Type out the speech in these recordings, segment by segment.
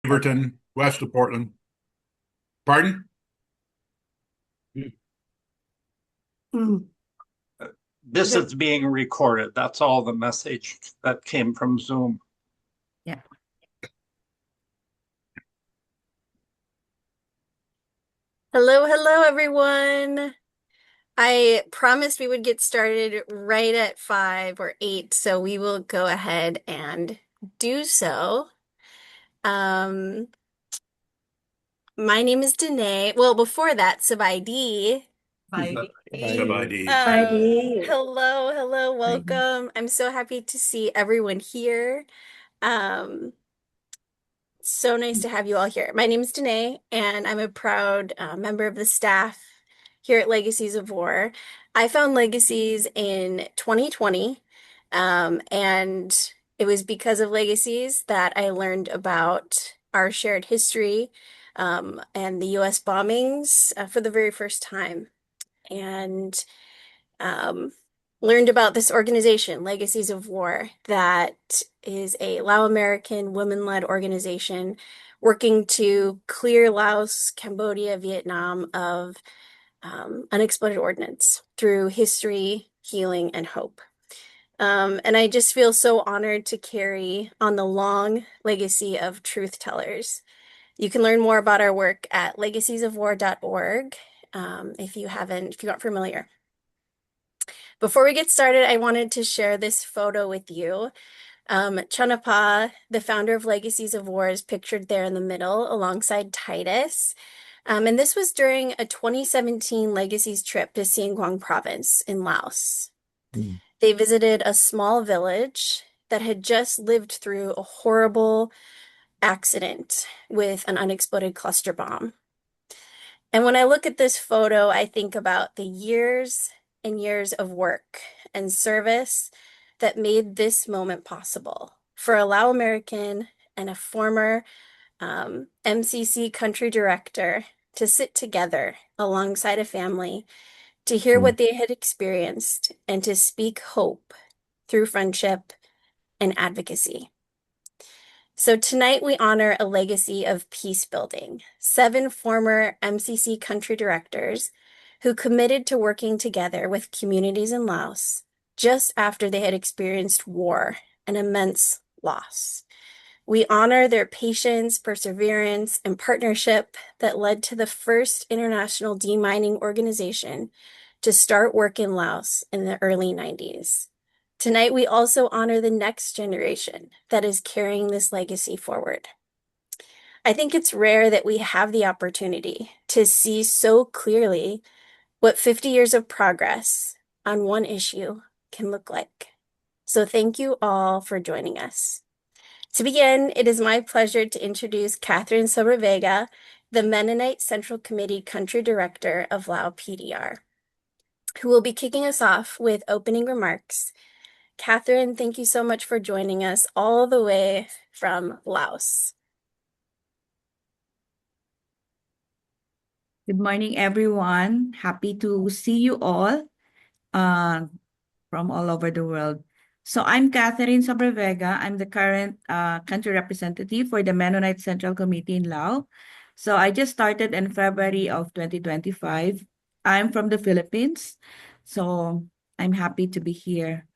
Beaverton, west of Portland. Pardon? Mm. This is being recorded. That's all the message that came from Zoom. Yeah. Hello, hello, everyone. I promised we would get started right at 5 or 8, so we will go ahead and do so. My name is Danae. Well, before that, Sabaidi. Sabaidi. Hello, hello, welcome. I'm so happy to see everyone here. So nice to have you all here. My name is Danae, and I'm a proud member of the staff here at Legacies of War. I found Legacies in 2020, and it was because of Legacies that I learned about our shared history and the US bombings for the very first time. And um, learned about this organization, Legacies of War, that is a Lao American women-led organization working to clear Laos, Cambodia, Vietnam of unexploded ordnance through history, healing, and hope. And I just feel so honored to carry on the long legacy of truth tellers. You can learn more about our work at legacesofwar.org if you aren't familiar. Before we get started, I wanted to share this photo with you. Chanapa, the founder of Legacies of War, is pictured there in the middle alongside Titus. And this was during a 2017 Legacies trip to Siêng province in Laos. They visited a small village that had just lived through a horrible accident with an unexploded cluster bomb. And when I look at this photo, I think about the years and years of work and service that made this moment possible for a Lao American and a former MCC country director to sit together alongside a family to hear what they had experienced and to speak hope through friendship and advocacy. So tonight we honor a legacy of peace building, 7 former MCC country directors who committed to working together with communities in Laos just after they had experienced war and immense loss. We honor their patience, perseverance, and partnership that led to the first international demining organization to start work in Laos in the early 90s. Tonight, we also honor the next generation that is carrying this legacy forward. I think it's rare that we have the opportunity to see so clearly what 50 years of progress on one issue can look like. So thank you all for joining us. To begin, it is my pleasure to introduce Catherine Sobrevega, the Mennonite Central Committee Country Director of Lao PDR, who will be kicking us off with opening remarks. Catherine, thank you so much for joining us all the way from Laos. Good morning, everyone. Happy to see you all from all over the world. So I'm Catherine Sobrevega. I'm the current country representative for the Mennonite Central Committee in Laos. So I just started in February of 2025. I'm from the Philippines, so I'm happy to be here.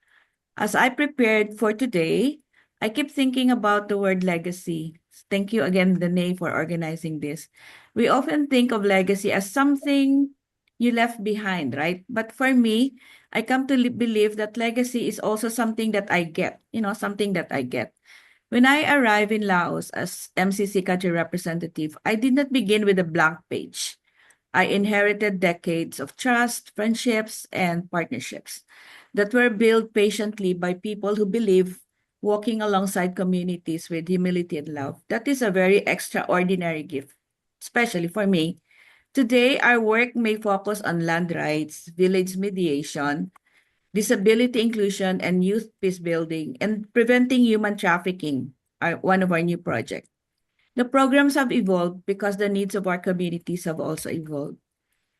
As I prepared for today, I keep thinking about the word legacy. Thank you again, Danae, for organizing this. We often think of legacy as something you left behind, right? But for me, I come to believe that legacy is also something that I get, something that I get. When I arrived in Laos as MCC country representative, I did not begin with a blank page. I inherited decades of trust, friendships, and partnerships that were built patiently by people who believe walking alongside communities with humility and love. That is a very extraordinary gift, especially for me. Today, our work may focus on land rights, village mediation, disability inclusion, and youth peace building, and preventing human trafficking are one of our new projects. The programs have evolved because the needs of our communities have also evolved.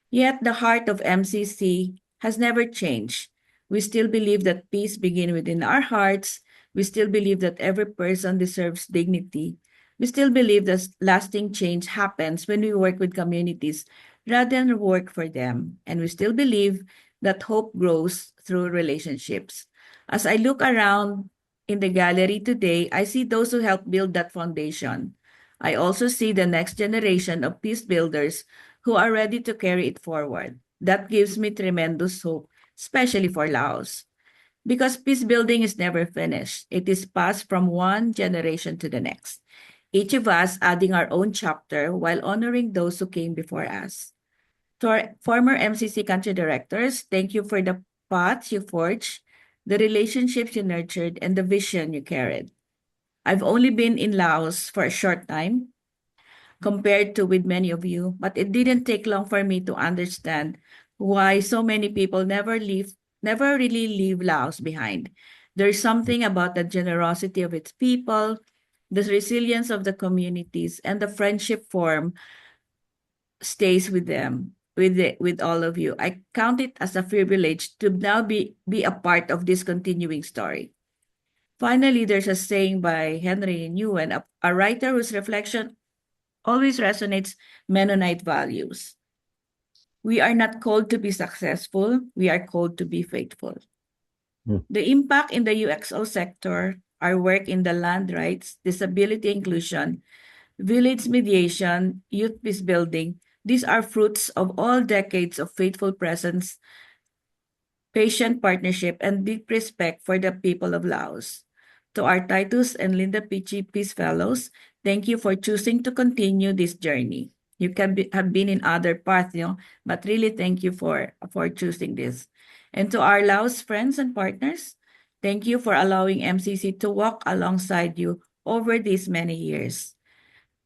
Yet the heart of MCC has never changed. We still believe that peace begins within our hearts. We still believe that every person deserves dignity. We still believe that lasting change happens when we work with communities rather than work for them. And we still believe that hope grows through relationships. As I look around in the gallery today, I see those who helped build that foundation. I also see the next generation of peace builders who are ready to carry it forward. That gives me tremendous hope, especially for Laos. Because peace building is never finished, it is passed from one generation to the next, each of us adding our own chapter while honoring those who came before us. To our former MCC country directors, thank you for the paths you forged, the relationships you nurtured, and the vision you carried. I've only been in Laos for a short time compared to with many of you, but it didn't take long for me to understand why so many people never really leave Laos behind. There's something about the generosity of its people, the resilience of the communities, and the friendship form stays with them, with all of you. I count it as a privilege to now be a part of this continuing story. Finally, there's a saying by Henry Nguyen, a writer whose reflection always resonates Mennonite values. We are not called to be successful, we are called to be faithful. The impact in the UXO sector, our work in the land rights, disability inclusion, village mediation, youth peace building, these are fruits of all decades of faithful presence, patient partnership, and deep respect for the people of Laos. To our Titus and Linda Pichi Peace Fellows, thank you for choosing to continue this journey. You have been in other paths, but really thank you for choosing this. And to our Laos friends and partners, thank you for allowing MCC to walk alongside you over these many years.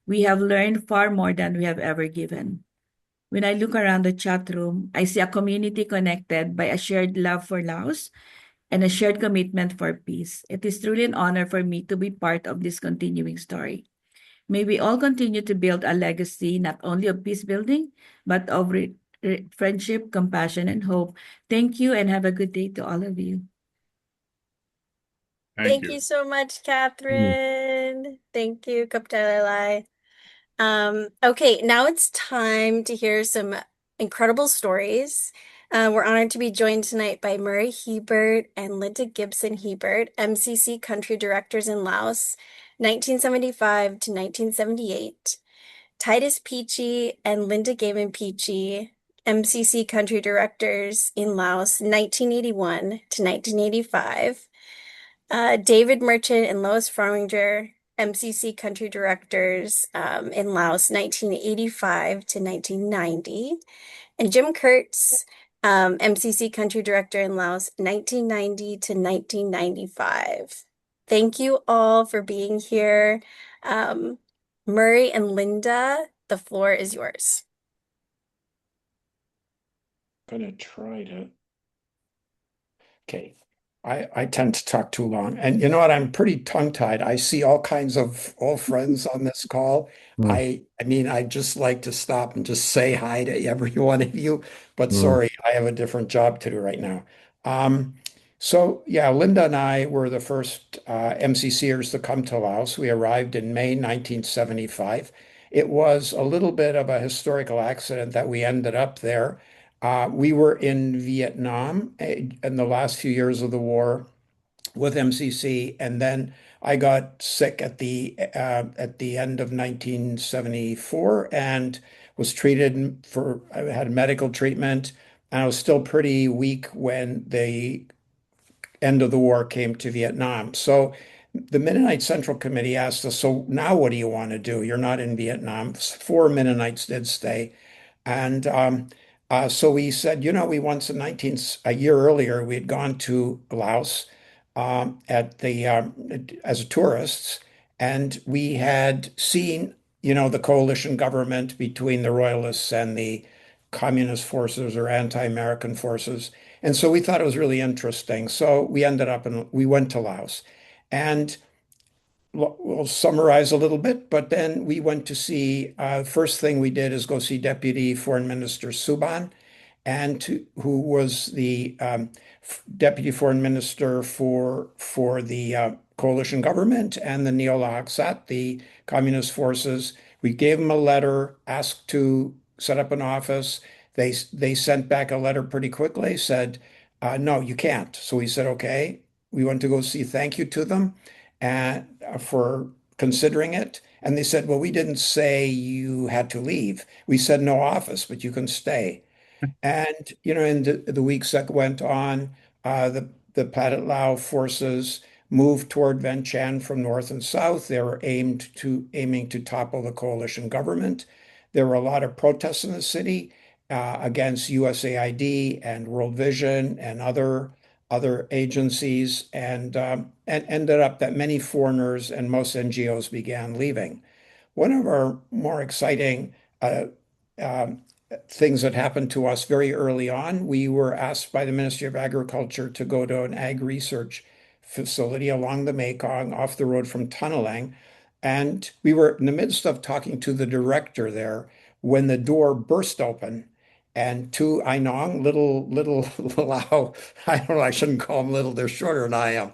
We have learned far more than we have ever given. When I look around the chat room, I see a community connected by a shared love for Laos and a shared commitment for peace. It is truly an honor for me to be part of this continuing story. May we all continue to build a legacy not only of peace building, but of friendship, compassion, and hope. Thank you and have a good day to all of you. Thank you so much, Catherine. Thank you, Kaptalalai. Okay, now it's time to hear some incredible stories. We're honored to be joined tonight by Murray Hebert and Linda Gibson Hebert, MCC Country Directors in Laos, 1975 to 1978. Titus Peachy and Linda Gaiman Peachy, MCC Country Directors in Laos, 1981 to 1985. David Merchant and Lois Farminger, MCC Country Directors in Laos, 1985 to 1990. And Jim Kurtz, MCC Country Director in Laos, 1990 to 1995. Thank you all for being here. Murray and Linda, the floor is yours. Gonna try to. Okay. I tend to talk too long. And you know what? I'm pretty tongue-tied. I see all kinds of old friends on this call. I mean, I just like to stop and just say hi to every one of you, but sorry, I have a different job to do right now. So yeah, Linda and I were the first MCCers to come to Laos. We arrived in May 1975. It was a little bit of a historical accident that we ended up there. We were in Vietnam in the last few years of the war with MCC, and then I got sick at the end of 1974 and was treated for. I had medical treatment, and I was still pretty weak when the end of the war came to Vietnam. So the Mennonite Central Committee asked us, "So now what do you want to do? You're not in Vietnam." 4 Mennonites did stay. And so we said, we once a year earlier, we had gone to Laos as tourists, and we had seen, the coalition government between the royalists and the communist forces or anti-American forces. And so we thought it was really interesting. So we went to Laos. And we'll summarize a little bit, but then we went to see, first thing we did is go see Deputy Foreign Minister Suban, who was the Deputy Foreign Minister for the coalition government and the Neo-Laocoon, the communist forces. We gave them a letter, asked to set up an office. They sent back a letter pretty quickly, said, no, you can't. So we said, okay. We went to go see thank you to them and for considering it. And they said, well, we didn't say you had to leave. We said no office, but you can stay. And, in the weeks that went on, the Pathet Lao forces moved toward Vientiane from north and south. They were aiming to topple the coalition government. There were a lot of protests in the city against USAID and World Vision and other agencies, and ended up that many foreigners and most NGOs began leaving. One of our more exciting uh, um, things that happened to us very early on, we were asked by the Ministry of Agriculture to go to an ag research facility along the Mekong off the road from Tunneling. And we were in the midst of talking to the director there when the door burst open and two Ainong, little Lao, I don't know, I shouldn't call them little, they're shorter than I am.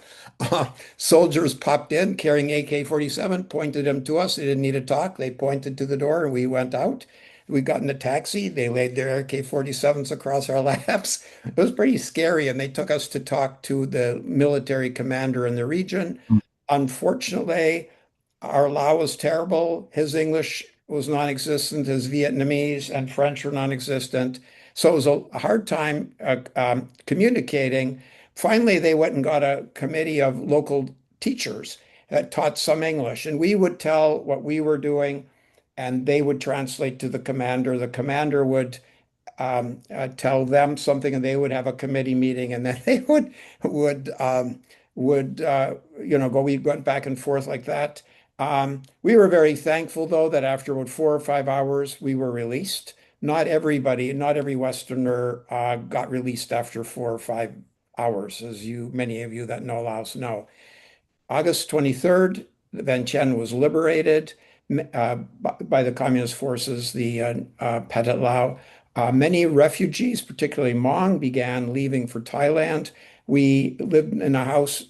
Soldiers popped in carrying AK-47, pointed them to us. They didn't need to talk. They pointed to the door and we went out. We got in a taxi. They laid their AK-47s across our laps. It was pretty scary. And they took us to talk to the military commander in the region. Unfortunately, our Lao was terrible. His English was non-existent. His Vietnamese and French were non-existent. So it was a hard time communicating. Finally, they went and got a committee of local teachers that taught some English. And we would tell what we were doing, and they would translate to the commander. The commander would tell them something, and they would have a committee meeting, and then they would go. We went back and forth like that. We were very thankful, though, that after about 4 or 5 hours, we were released. Not everybody, not every Westerner got released after 4 or 5 hours, as many of you that know Laos know. August 23rd, Vientiane was liberated by the communist forces, the Pathet Lao. Many refugees, particularly Hmong, began leaving for Thailand. We lived in a house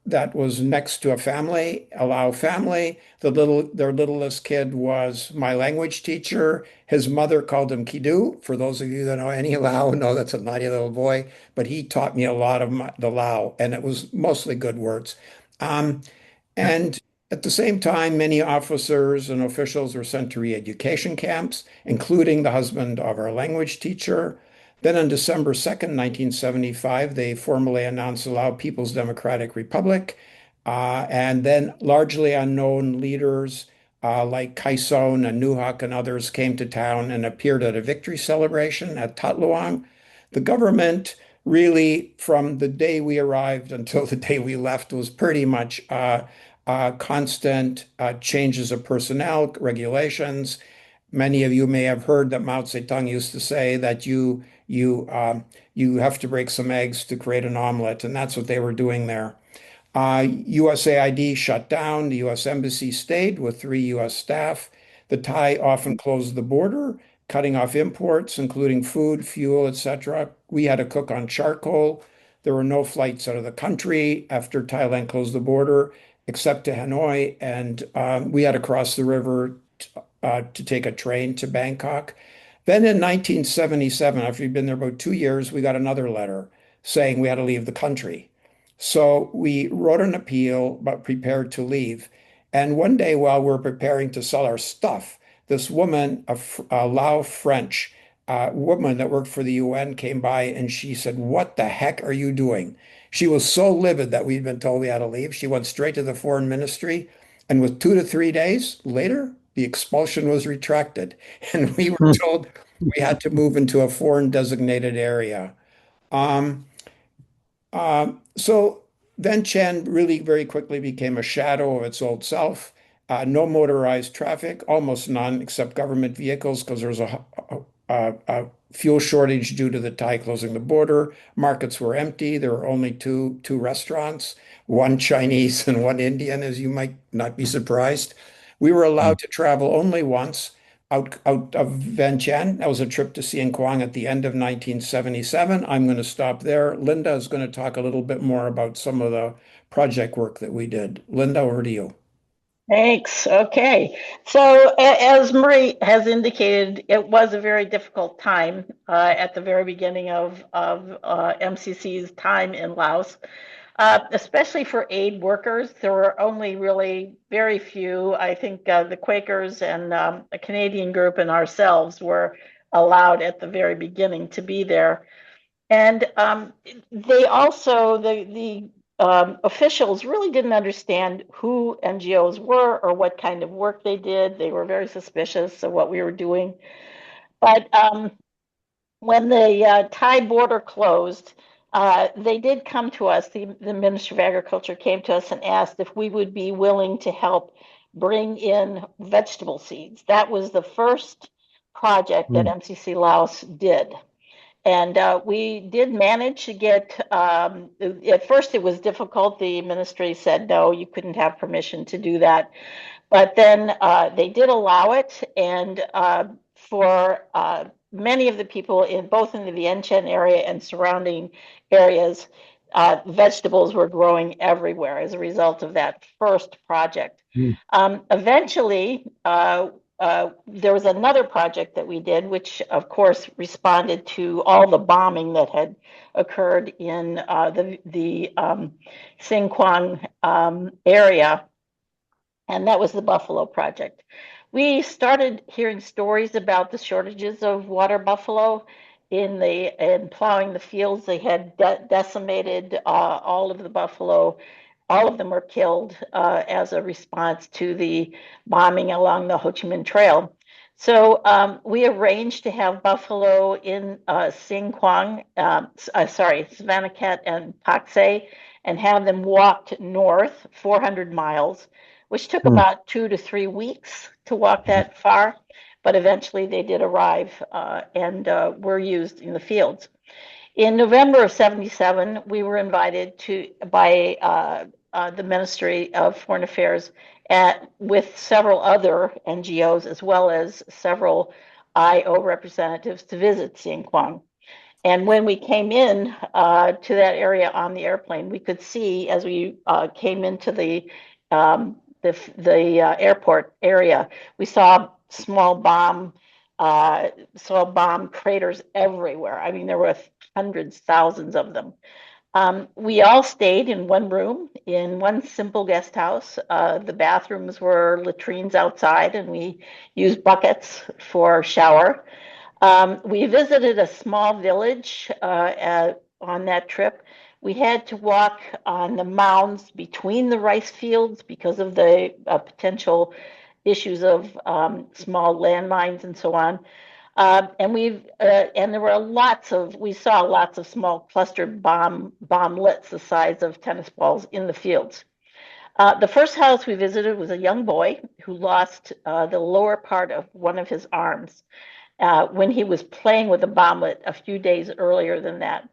that was next to a Lao family. Their littlest kid was my language teacher. His mother called him Kidu. For those of you that know any Lao, know that's a naughty little boy. But he taught me a lot of the Lao, and it was mostly good words. And at the same time, many officers and officials were sent to re-education camps, including the husband of our language teacher. Then on December 2nd, 1975, they formally announced the Lao People's Democratic Republic. And then largely unknown leaders like Kaison and Nuhak and others came to town and appeared at a victory celebration at Tat Luang. The government really, from the day we arrived until the day we left, was pretty much constant changes of personnel, regulations. Many of you may have heard that Mao Zedong used to say that you have to break some eggs to create an omelet, and that's what they were doing there. USAID shut down. The U.S. Embassy stayed with 3 U.S. staff. The Thai often closed the border, cutting off imports, including food, fuel, etc. We had to cook on charcoal. There were no flights out of the country after Thailand closed the border, except to Hanoi, and we had to cross the river to take a train to Bangkok. Then in 1977, after we'd been there about 2 years, we got another letter saying we had to leave the country. So we wrote an appeal, but prepared to leave. And one day while we're preparing to sell our stuff, this woman, a Lao French woman that worked for the UN, came by and she said, "What the heck are you doing?" She was so livid that we'd been told we had to leave. She went straight to the foreign ministry. And with 2 to 3 days later, the expulsion was retracted. And we were told we had to move into a foreign designated area. Um, so Vientiane really very quickly became a shadow of its old self. No motorized traffic, almost none, except government vehicles, because there was a fuel shortage due to the Thai closing the border. Markets were empty. There were only two restaurants, one Chinese and one Indian, as you might not be surprised. We were allowed to travel only once out of Vientiane. That was a trip to Siêng Quang at the end of 1977. I'm going to stop there. Linda is going to talk a little bit more about some of the project work that we did. Linda, over to you. Thanks. Okay. So, as Marie has indicated, it was a very difficult time at the very beginning of MCC's time in Laos, especially for aid workers. There were only really very few. I think the Quakers and a Canadian group and ourselves were allowed at the very beginning to be there. And they also, the officials really didn't understand who NGOs were or what kind of work they did. They were very suspicious of what we were doing. But when the Thai border closed, they did come to us. The Ministry of Agriculture came to us and asked if we would be willing to help bring in vegetable seeds. That was the first project that MCC Laos did. And we did manage to get, at first it was difficult. The ministry said, no, you couldn't have permission to do that. But then they did allow it. And for many of the people in both in the Vientiane area and surrounding areas, vegetables were growing everywhere as a result of that first project. Eventually, there was another project that we did, which of course responded to all the bombing that had occurred in the Siêng Quang area, and that was the Buffalo Project. We started hearing stories about the shortages of water buffalo in plowing the fields. They had decimated all of the buffalo. All of them were killed as a response to the bombing along the Ho Chi Minh Trail. So we arranged to have buffalo in Siêng Quang, Savannakhet and Pak Se, and have them walked north 400 miles, which took about 2 to 3 weeks to walk that far. But eventually they did arrive and were used in the fields. In November of '77, we were invited by the Ministry of Foreign Affairs with several other NGOs, as well as several IO representatives, to visit Siêng Quang. And when we came in to that area on the airplane, we could see as we came into the airport area, we saw bomb craters everywhere. I mean, there were hundreds, thousands of them. We all stayed in one room in one simple guest house. The bathrooms were latrines outside, and we used buckets for shower. We visited a small village on that trip. We had to walk on the mounds between the rice fields because of the potential issues of small landmines and so on. And there were we saw lots of small clustered bomblets the size of tennis balls in the fields. The first house we visited was a young boy who lost the lower part of one of his arms when he was playing with a bomblet a few days earlier than that.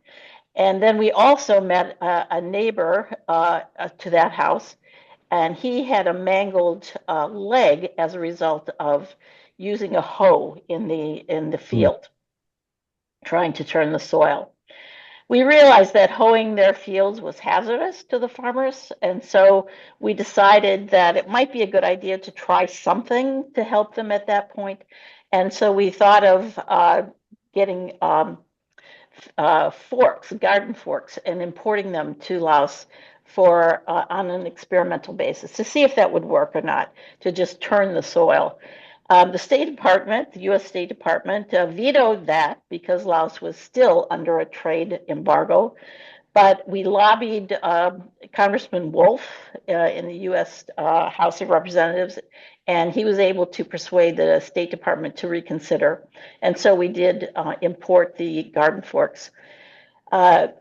And then we also met a neighbor to that house, and he had a mangled leg as a result of using a hoe in the field, trying to turn the soil. We realized that hoeing their fields was hazardous to the farmers, and so we decided that it might be a good idea to try something to help them at that point. And so we thought of getting garden forks, and importing them to Laos on an experimental basis to see if that would work or not, to just turn the soil. The State Department, the U.S. State Department, vetoed that because Laos was still under a trade embargo. But we lobbied Congressman Wolf in the U.S. House of Representatives, and he was able to persuade the State Department to reconsider. And so we did import the garden forks. But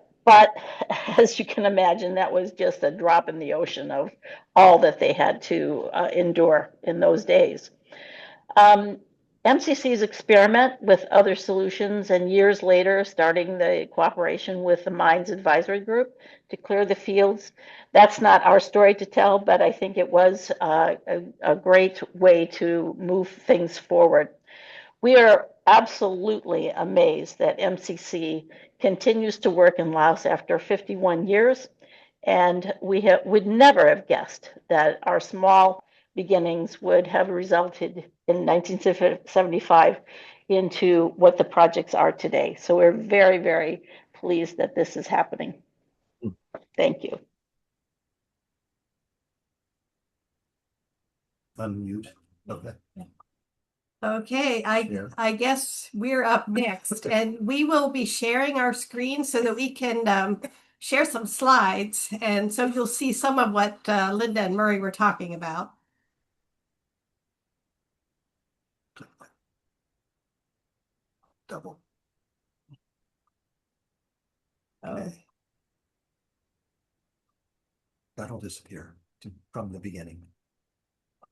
as you can imagine, that was just a drop in the ocean of all that they had to endure in those days. MCC's experiment with other solutions, and years later, starting the cooperation with the Mines Advisory Group to clear the fields. That's not our story to tell, but I think it was a great way to move things forward. We are absolutely amazed that MCC continues to work in Laos after 51 years, and would never have guessed that our small beginnings would have resulted in 1975 into what the projects are today. So we're very, very pleased that this is happening. Thank you. Unmute. Okay. Okay, I guess we're up next, and we will be sharing our screen so that we can share some slides, and so you'll see some of what Linda and Murray were talking about. Double. Oh, That'll disappear from the beginning.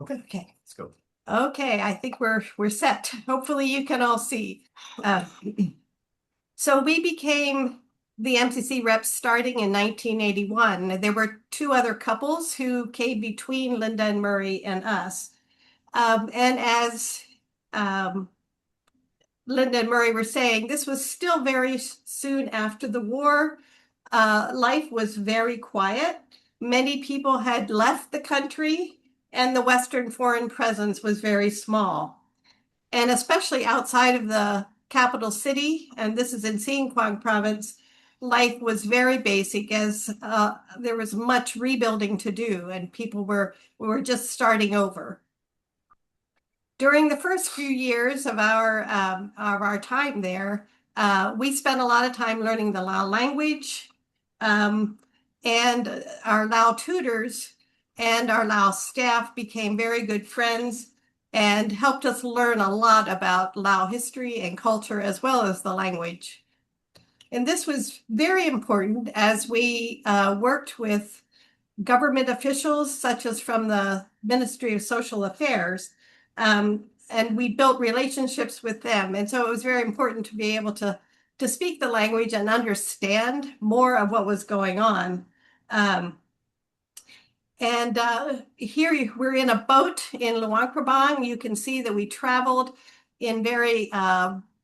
Okay, okay. let's go. Okay, I think we're set. Hopefully you can all see. So we became the MCC reps starting in 1981. There were two other couples who came between Linda and Murray and us. And as Linda and Murray were saying, this was still very soon after the war. Life was very quiet. Many people had left the country, and the Western foreign presence was very small. And especially outside of the capital city, and this is in Siêng Khoang province, life was very basic as there was much rebuilding to do, and we were just starting over. During the first few years of our time there, we spent a lot of time learning the Lao language, and our Lao tutors and our Lao staff became very good friends and helped us learn a lot about Lao history and culture as well as the language. And this was very important as we worked with government officials, such as from the Ministry of Social Affairs, and we built relationships with them. And so it was very important to be able to speak the language and understand more of what was going on. Here we're in a boat in Luang Prabang. You can see that we traveled in very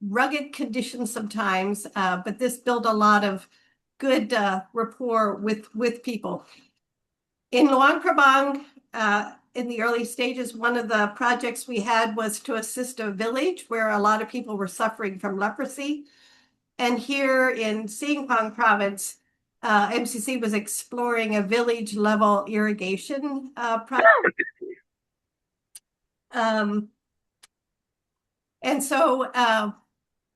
rugged conditions sometimes, but this built a lot of good rapport with people. In Luang Prabang, in the early stages, one of the projects we had was to assist a village where a lot of people were suffering from leprosy. And here in Siêng Khoang province, MCC was exploring a village level irrigation project. And so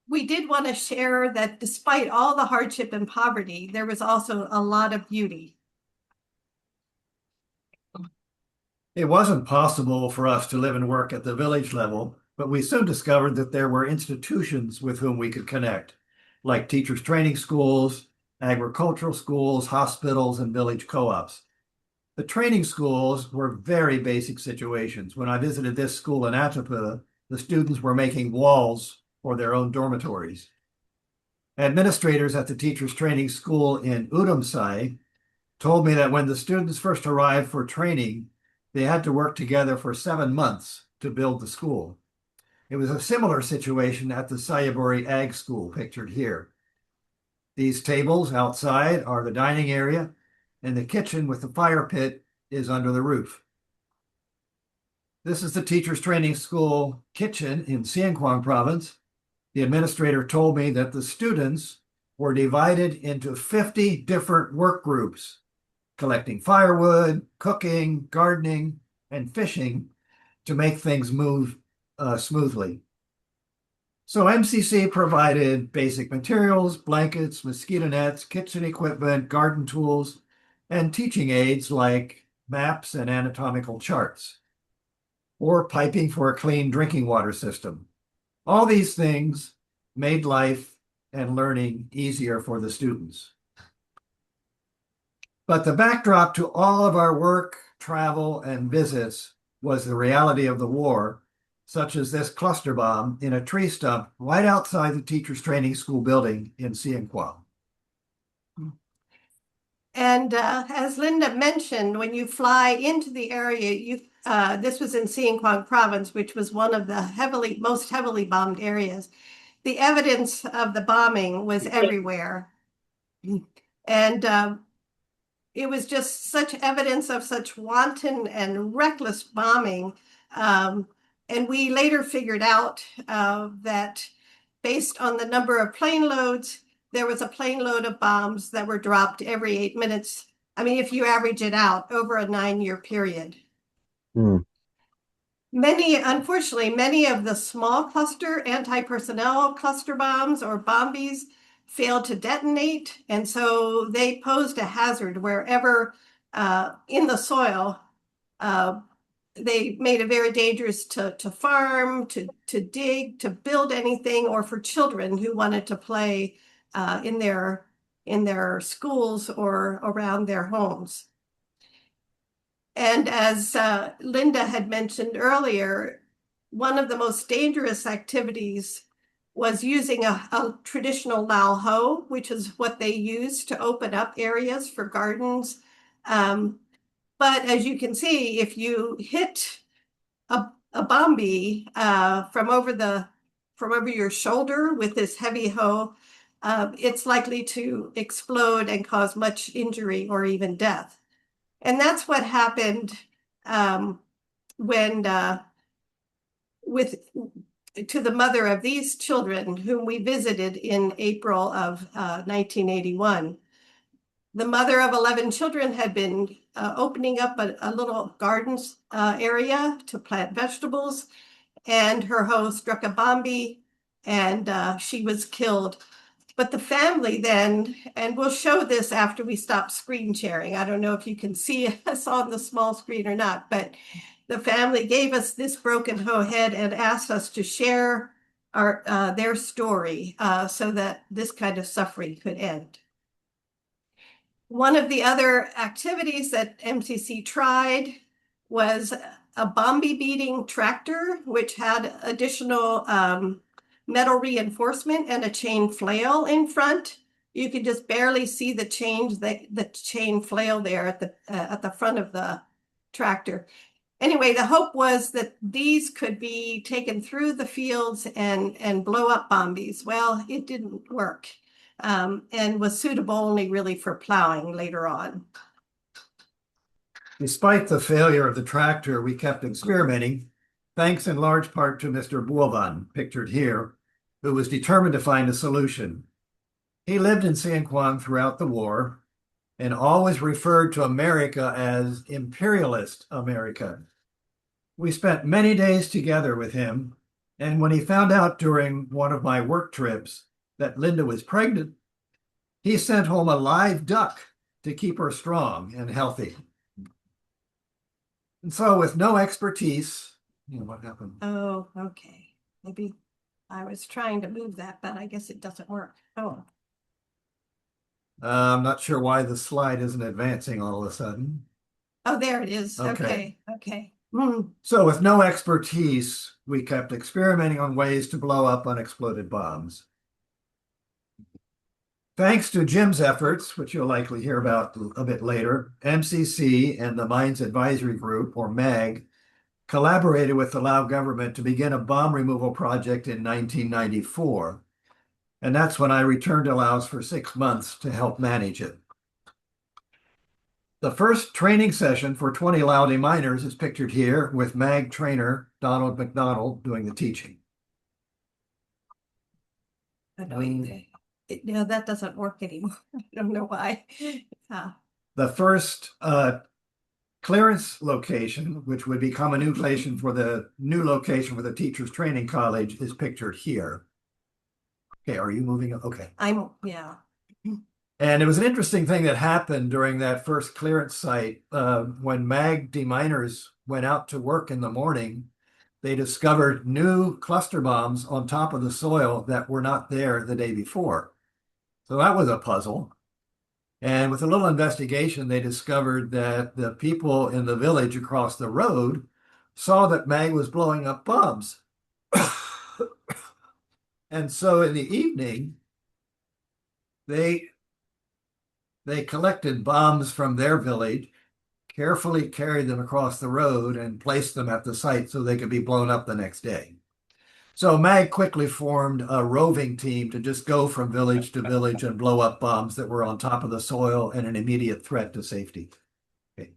we did want to share that despite all the hardship and poverty, there was also a lot of beauty. It wasn't possible for us to live and work at the village level, but we soon discovered that there were institutions with whom we could connect, like teachers' training schools, agricultural schools, hospitals, and village co-ops. The training schools were very basic situations. When I visited this school in Atapa, the students were making walls for their own dormitories. Administrators at the teachers' training school in Udomsai told me that when the students first arrived for training, they had to work together for 7 months to build the school. It was a similar situation at the Sayaburi Ag School, pictured here. These tables outside are the dining area, and the kitchen with the fire pit is under the roof. This is the teachers' training school kitchen in Siêng Khoang province. The administrator told me that the students were divided into 50 different work groups, collecting firewood, cooking, gardening, and fishing to make things move smoothly. So MCC provided basic materials, blankets, mosquito nets, kitchen equipment, garden tools, and teaching aids like maps and anatomical charts, or piping for a clean drinking water system. All these things made life and learning easier for the students. But the backdrop to all of our work, travel, and visits was the reality of the war, such as this cluster bomb in a tree stump right outside the teachers' training school building in Siêng Khoang. And as Linda mentioned, when you fly into the area, this was in Siêng Quang province, which was one of the most heavily bombed areas. The evidence of the bombing was everywhere. And it was just such evidence of such wanton and reckless bombing. And we later figured out that based on the number of plane loads, there was a plane load of bombs that were dropped every 8 minutes. I mean, if you average it out over a 9-year period. Unfortunately, many of the small cluster anti-personnel cluster bombs or bombies failed to detonate. And so they posed a hazard wherever in the soil. They made it very dangerous to farm, to dig, to build anything, or for children who wanted to play in their schools or around their homes. And as Linda had mentioned earlier, one of the most dangerous activities was using a traditional Lao hoe, which is what they use to open up areas for gardens. But as you can see, if you hit a bombie from over your shoulder with this heavy hoe, it's likely to explode and cause much injury or even death. And that's what happened when to the mother of these children whom we visited in April of 1981. The mother of 11 children had been opening up a little gardens area to plant vegetables, and her hoe struck a bombie and she was killed. But the family then, and we'll show this after we stop screen sharing. I don't know if you can see us on the small screen or not, but the family gave us this broken hoe head and asked us to share their story so that this kind of suffering could end. One of the other activities that MCC tried was a bombie beating tractor, which had additional metal reinforcement and a chain flail in front. You could just barely see the chain flail there at the front of the tractor. Anyway, the hope was that these could be taken through the fields and blow up bombies. Well, it didn't work and was suitable only really for plowing later on. Despite the failure of the tractor, we kept experimenting, thanks in large part to Mr. Buovan, pictured here, who was determined to find a solution. He lived in Siêng Quang throughout the war and always referred to America as imperialist America. We spent many days together with him, and when he found out during one of my work trips that Linda was pregnant, he sent home a live duck to keep her strong and healthy. And so with no expertise, what happened? Oh, okay. Maybe I was trying to move that, but I guess it doesn't work. Oh. I'm not sure why the slide isn't advancing all of a sudden. Oh, there it is. Okay. Okay. So with no expertise, we kept experimenting on ways to blow up unexploded bombs. Thanks to Jim's efforts, which you'll likely hear about a bit later, MCC and the Mines Advisory Group, or MAG, collaborated with the Lao government to begin a bomb removal project in 1994. And that's when I returned to Laos for 6 months to help manage it. The first training session for 20 Lao miners is pictured here, with MAG trainer Donald McDonald doing the teaching. No, that doesn't work anymore. I don't know why. The first clearance location, which would become a new location for the Teachers Training College, is pictured here. Okay, are you moving? Okay. Yeah. And it was an interesting thing that happened during that first clearance site. When MAG deminers went out to work in the morning, they discovered new cluster bombs on top of the soil that were not there the day before. So that was a puzzle. And with a little investigation, they discovered that the people in the village across the road saw that MAG was blowing up bombs. And so in the evening, they collected bombs from their village, carefully carried them across the road and placed them at the site so they could be blown up the next day. So MAG quickly formed a roving team to just go from village to village and blow up bombs that were on top of the soil and an immediate threat to safety. Okay.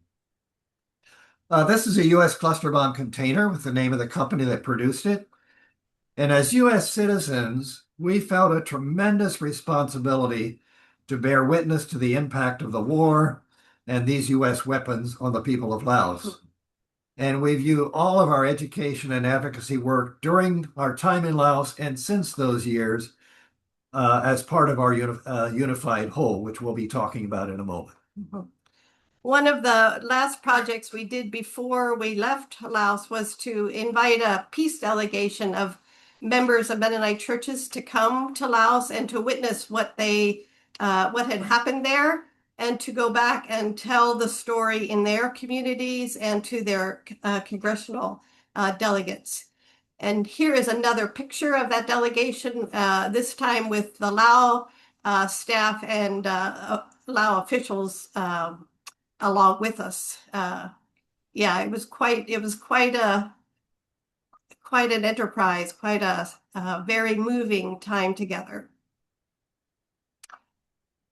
This is a U.S. cluster bomb container with the name of the company that produced it. And as U.S. citizens, we felt a tremendous responsibility to bear witness to the impact of the war and these U.S. weapons on the people of Laos. And we view all of our education and advocacy work during our time in Laos and since those years as part of our unified whole, which we'll be talking about in a moment. One of the last projects we did before we left Laos was to invite a peace delegation of members of Mennonite churches to come to Laos and to witness what had happened there, and to go back and tell the story in their communities and to their congressional delegates. And here is another picture of that delegation, this time with the Lao staff and Lao officials along with us. Yeah, it was quite an enterprise, quite a very moving time together.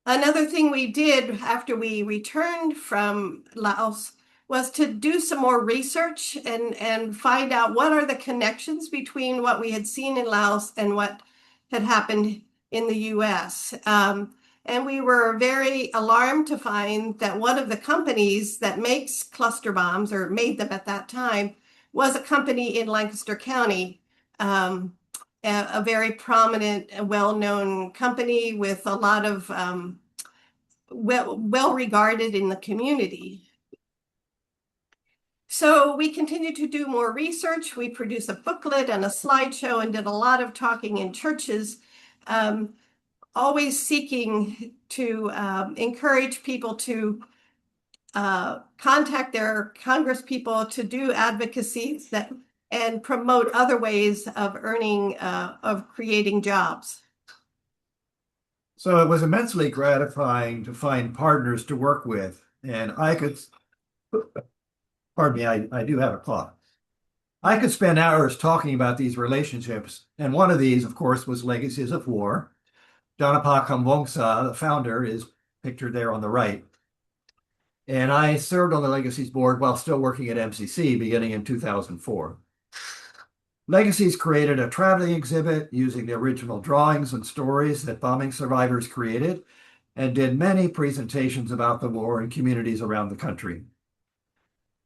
Another thing we did after we returned from Laos was to do some more research and find out what are the connections between what we had seen in Laos and what had happened in the US. And we were very alarmed to find that one of the companies that makes cluster bombs, or made them at that time, was a company in Lancaster County, a very prominent, well-known company with a lot of well-regarded in the community. So we continued to do more research. We produced a booklet and a slideshow and did a lot of talking in churches, always seeking to encourage people to contact their congresspeople to do advocacy and promote other ways of creating jobs. So it was immensely gratifying to find partners to work with. And pardon me, I do have a cough. I could spend hours talking about these relationships. And one of these, of course, was Legacies of War. Donapa Kamwongsa, the founder, is pictured there on the right. And I served on the Legacies board while still working at MCC beginning in 2004. Legacies created a traveling exhibit using the original drawings and stories that bombing survivors created, and did many presentations about the war in communities around the country.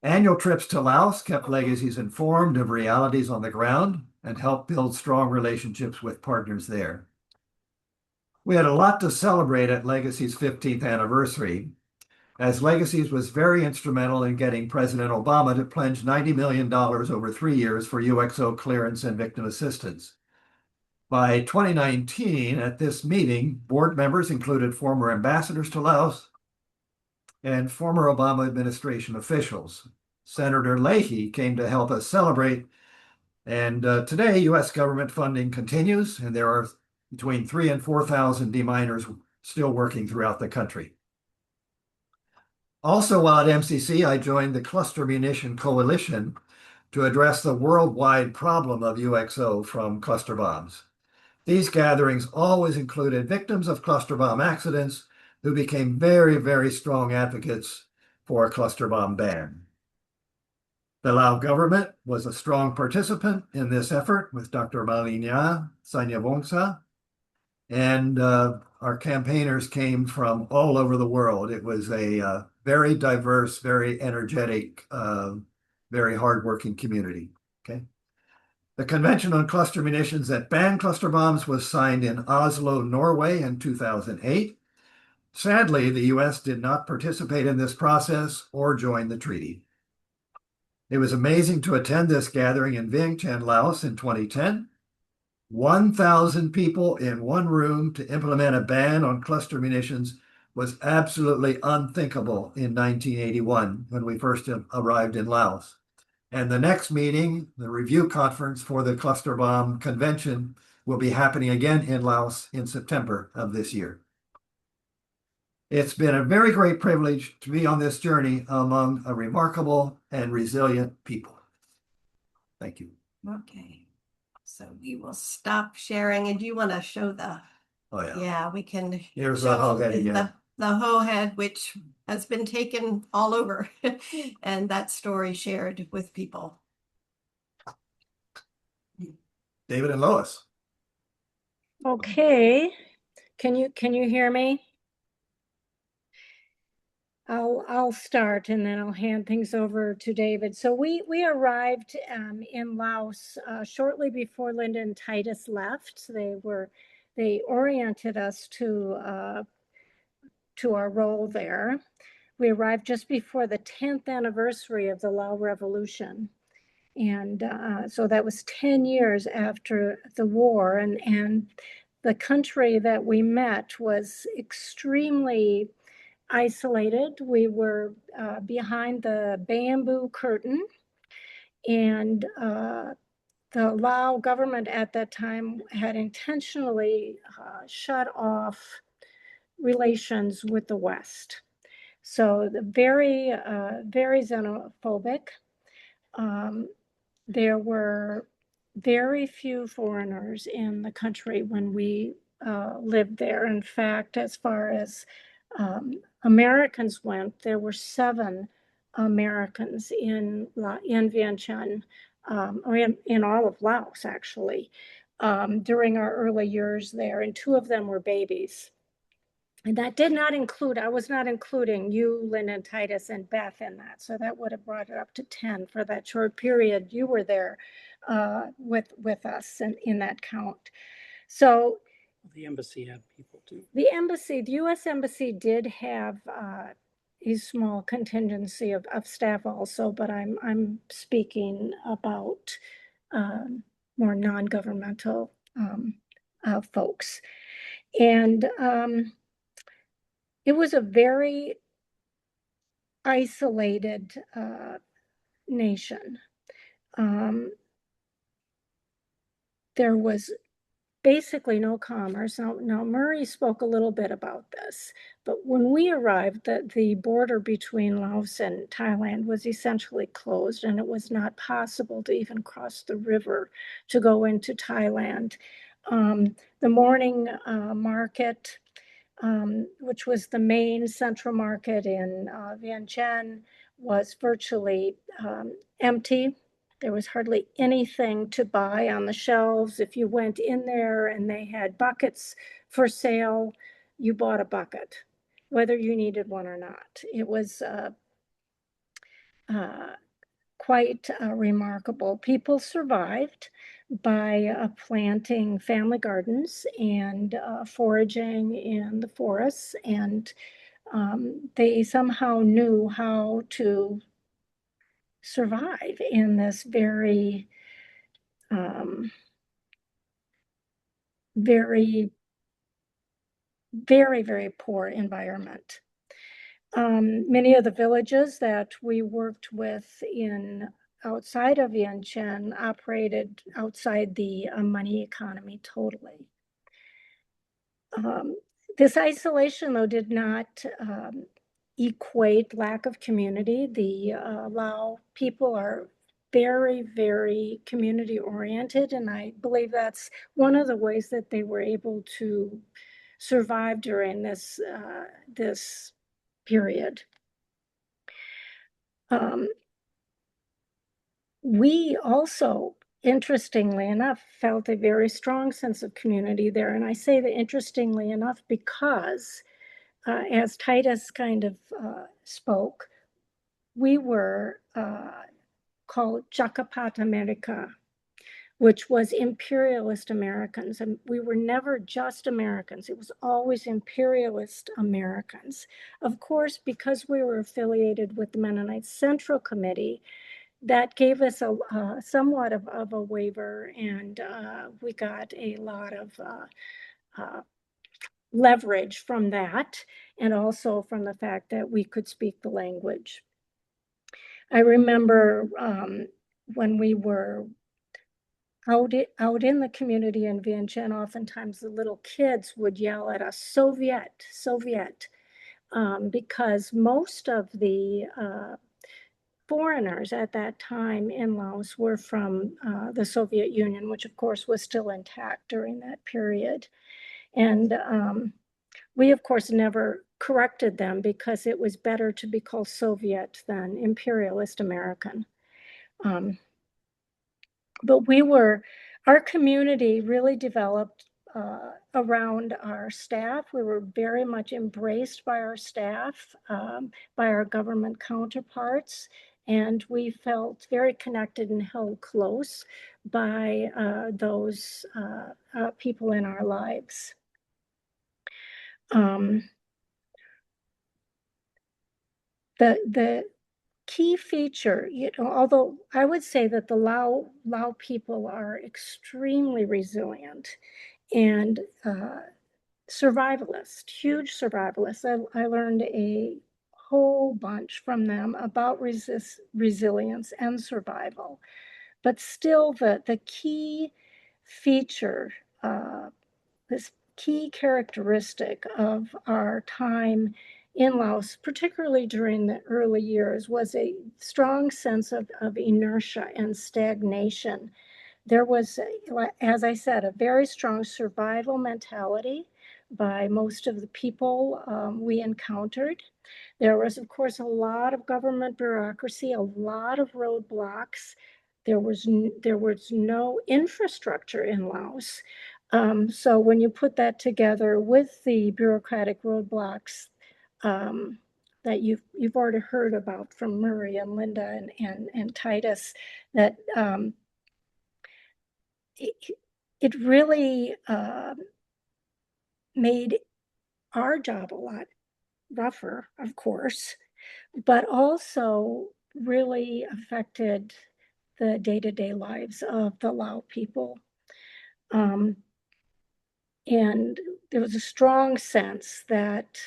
Annual trips to Laos kept Legacies informed of realities on the ground and helped build strong relationships with partners there. We had a lot to celebrate at Legacy's 15th anniversary, as Legacies was very instrumental in getting President Obama to pledge $90 million over 3 years for UXO clearance and victim assistance. By 2019, at this meeting, board members included former ambassadors to Laos and former Obama administration officials. Senator Leahy came to help us celebrate, and today U.S. government funding continues, and there are between 3,000 and 4,000 deminers still working throughout the country. Also, while at MCC, I joined the Cluster Munition Coalition to address the worldwide problem of UXO from cluster bombs. These gatherings always included victims of cluster bomb accidents who became very, very strong advocates for a cluster bomb ban. The Lao government was a strong participant in this effort with Dr. Malinya Sanyavongsa, and our campaigners came from all over the world. It was a very diverse, very energetic, very hardworking community. Okay. The Convention on Cluster Munitions that banned cluster bombs was signed in Oslo, Norway in 2008. Sadly, the U.S. did not participate in this process or join the treaty. It was amazing to attend this gathering in Vientiane, Laos in 2010. 1,000 people in one room to implement a ban on cluster munitions was absolutely unthinkable in 1981 when we first arrived in Laos. And the next meeting, the review conference for the Cluster Bomb Convention, will be happening again in Laos in September of this year. It's been a very great privilege to be on this journey among a remarkable and resilient people. Thank you. Okay. So we will stop sharing. And do you want to show the, Oh, yeah. yeah, we can Here's the show hoe head again. the hoe head, which has been taken all over and that story shared with people. David and Lois. Okay, can you hear me? I'll start and then I'll hand things over to David. So we arrived in Laos shortly before Linda and Titus left. They oriented us to our role there. We arrived just before the 10th anniversary of the Lao Revolution. And so that was 10 years after the war, and the country that we met was extremely isolated. We were behind the bamboo curtain, and the Lao government at that time had intentionally shut off relations with the West. So very xenophobic. There were very few foreigners in the country when we lived there. In fact, as far as Americans went, there were 7 Americans in Vientiane, or in all of Laos, actually, during our early years there, and 2 of them were babies. And that did not include, I was not including you, Lynn and Titus and Beth in that. So that would have brought it up to 10 for that short period you were there with us in that count. So The embassy had people too. the US Embassy did have a small contingency of staff also, but I'm speaking about more non-governmental folks. And it was a very isolated nation. There was basically no commerce. Now Murray spoke a little bit about this, but when we arrived, the border between Laos and Thailand was essentially closed, and it was not possible to even cross the river to go into Thailand. The morning market, which was the main central market in Vientiane, was virtually empty. There was hardly anything to buy on the shelves. If you went in there and they had buckets for sale, you bought a bucket, whether you needed one or not. It was quite remarkable. People survived by planting family gardens and foraging in the forests, and they somehow knew how to survive in this very very poor environment. Many of the villages that we worked with outside of Vientiane operated outside the money economy totally. This isolation, though, did not equate lack of community. The Lao people are very, very community oriented, and I believe that's one of the ways that they were able to survive during this period. We also, interestingly enough, felt a very strong sense of community there. And I say that interestingly enough because, as Titus kind of spoke, we were called Jakapat America, which was imperialist Americans. And we were never just Americans. It was always imperialist Americans. Of course, because we were affiliated with the Mennonite Central Committee, that gave us a somewhat of a waiver, and we got a lot of leverage from that, and also from the fact that we could speak the language. I remember when we were out in the community in Vientiane, oftentimes the little kids would yell at us, "Soviet, Soviet." because most of the foreigners at that time in Laos were from the Soviet Union, which of course was still intact during that period. And we, of course, never corrected them because it was better to be called Soviet than imperialist American. But our community really developed around our staff. We were very much embraced by our staff, by our government counterparts, and we felt very connected and held close by those people in our lives. The key feature, although I would say that the Lao people are extremely resilient and survivalists, huge survivalists. I learned a whole bunch from them about resilience and survival. But still, the key feature, this key characteristic of our time in Laos, particularly during the early years, was a strong sense of inertia and stagnation. There was, as I said, a very strong survival mentality by most of the people we encountered. There was, of course, a lot of government bureaucracy, a lot of roadblocks. There was no infrastructure in Laos. So when you put that together with the bureaucratic roadblocks that you've already heard about from Murray and Linda and Titus, that it really made our job a lot rougher, of course, but also really affected the day-to-day lives of the Lao people. And there was a strong sense that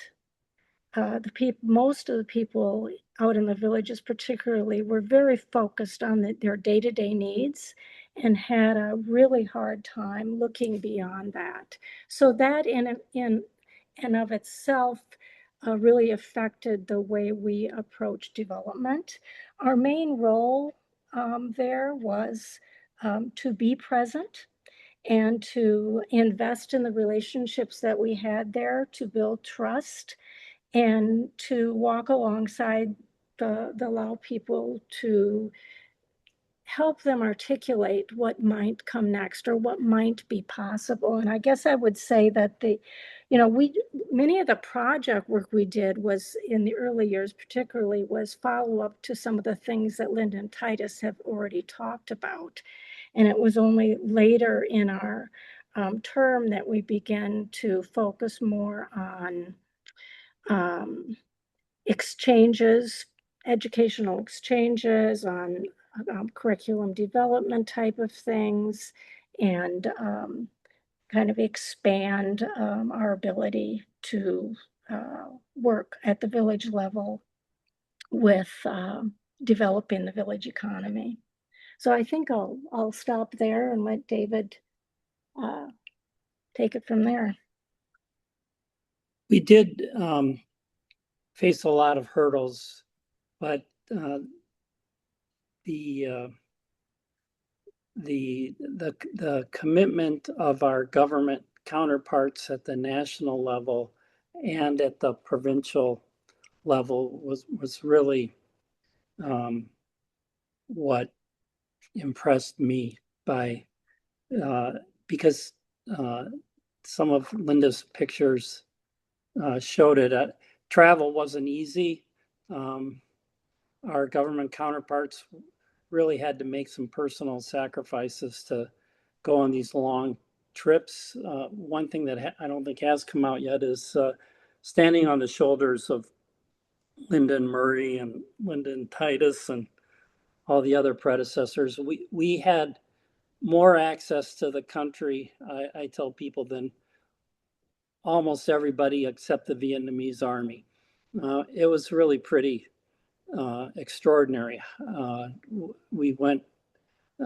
most of the people out in the villages particularly were very focused on their day-to-day needs and had a really hard time looking beyond that. So that in and of itself really affected the way we approach development. Our main role there was to be present and to invest in the relationships that we had there, to build trust, and to walk alongside the Lao people to help them articulate what might come next or what might be possible. And I guess I would say that many of the project work we did was in the early years, particularly, was follow up to some of the things that Linda and Titus have already talked about. And it was only later in our term that we began to focus more on exchanges, educational exchanges, on curriculum development type of things, and kind of expand our ability to work at the village level with developing the village economy. So I think I'll stop there and let David take it from there. We did face a lot of hurdles, but the commitment of our government counterparts at the national level and at the provincial level was really what impressed me because some of Linda's pictures showed it. Travel wasn't easy. Our government counterparts really had to make some personal sacrifices to go on these long trips. One thing that I don't think has come out yet is standing on the shoulders of Linda and Murray and Linda and Titus and all the other predecessors. We had more access to the country, I tell people, than almost everybody except the Vietnamese army. It was really pretty extraordinary. We went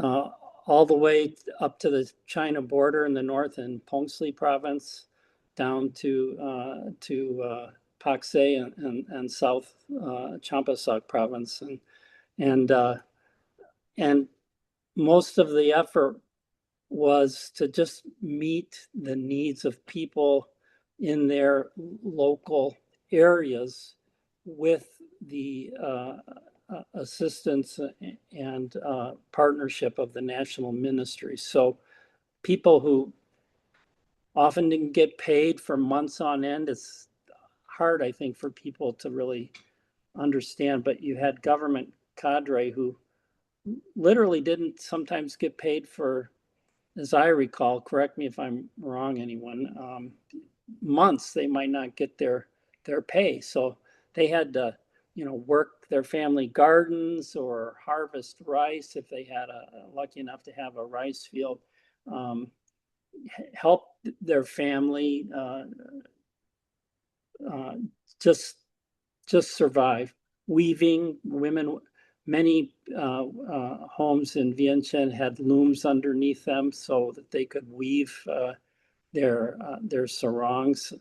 all the way up to the China border in the north in Pongsi province, down to Pakse and South Champasak province, and most of the effort was to just meet the needs of people in their local areas with the assistance and partnership of the national ministry. So people who often didn't get paid for months on end, it's hard, I think, for people to really understand, but you had government cadre who literally didn't sometimes get paid for, as I recall, correct me if I'm wrong, anyone, months they might not get their pay. So they had to, work their family gardens or harvest rice if they had lucky enough to have a rice field, help their family just survive. Weaving, women, many homes in Vientiane had looms underneath them so that they could weave their sarongs.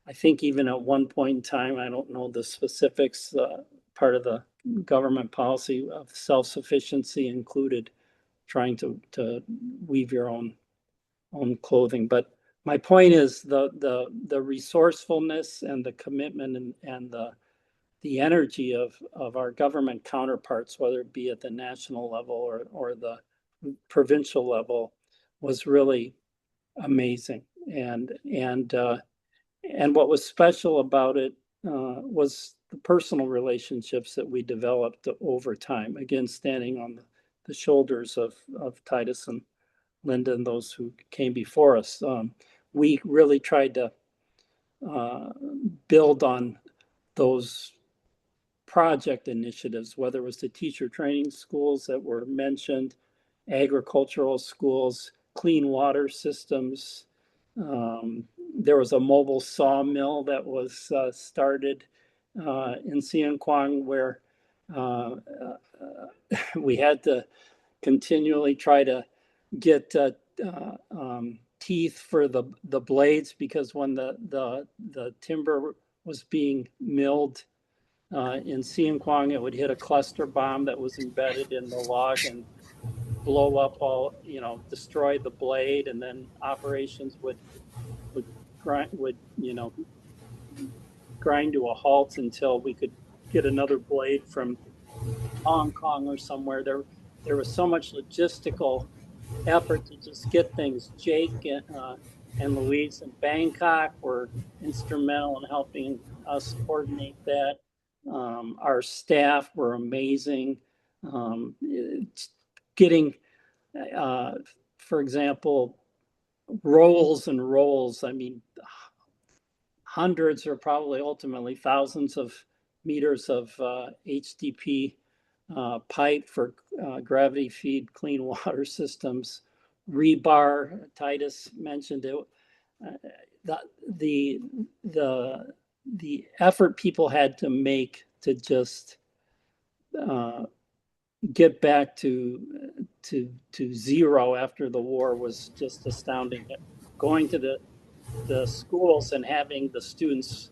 I think even at one point in time, I don't know the specifics, part of the government policy of self-sufficiency included trying to weave your own clothing. But my point is the resourcefulness and the commitment and the energy of our government counterparts, whether it be at the national level or the provincial level, was really amazing. And what was special about it was the personal relationships that we developed over time. Again, standing on the shoulders of Titus and Linda and those who came before us. We really tried to build on those project initiatives, whether it was the teacher training schools that were mentioned, agricultural schools, clean water systems. There was a mobile sawmill that was started in Siankwang where we had to continually try to get teeth for the blades, because when the timber was being milled in Siankwang, it would hit a cluster bomb that was embedded in the log and blow up all, destroy the blade, and then operations would grind to a halt until we could get another blade from Hong Kong or somewhere. There was so much logistical effort to just get things. Jake and Louise in Bangkok were instrumental in helping us coordinate that. Our staff were amazing. Getting, for example, rolls and rolls, I mean, hundreds or probably ultimately thousands of meters of HDP pipe for gravity feed clean water systems. Rebar, Titus mentioned it. The effort people had to make to just get back to zero after the war was just astounding. Going to the schools and having the students,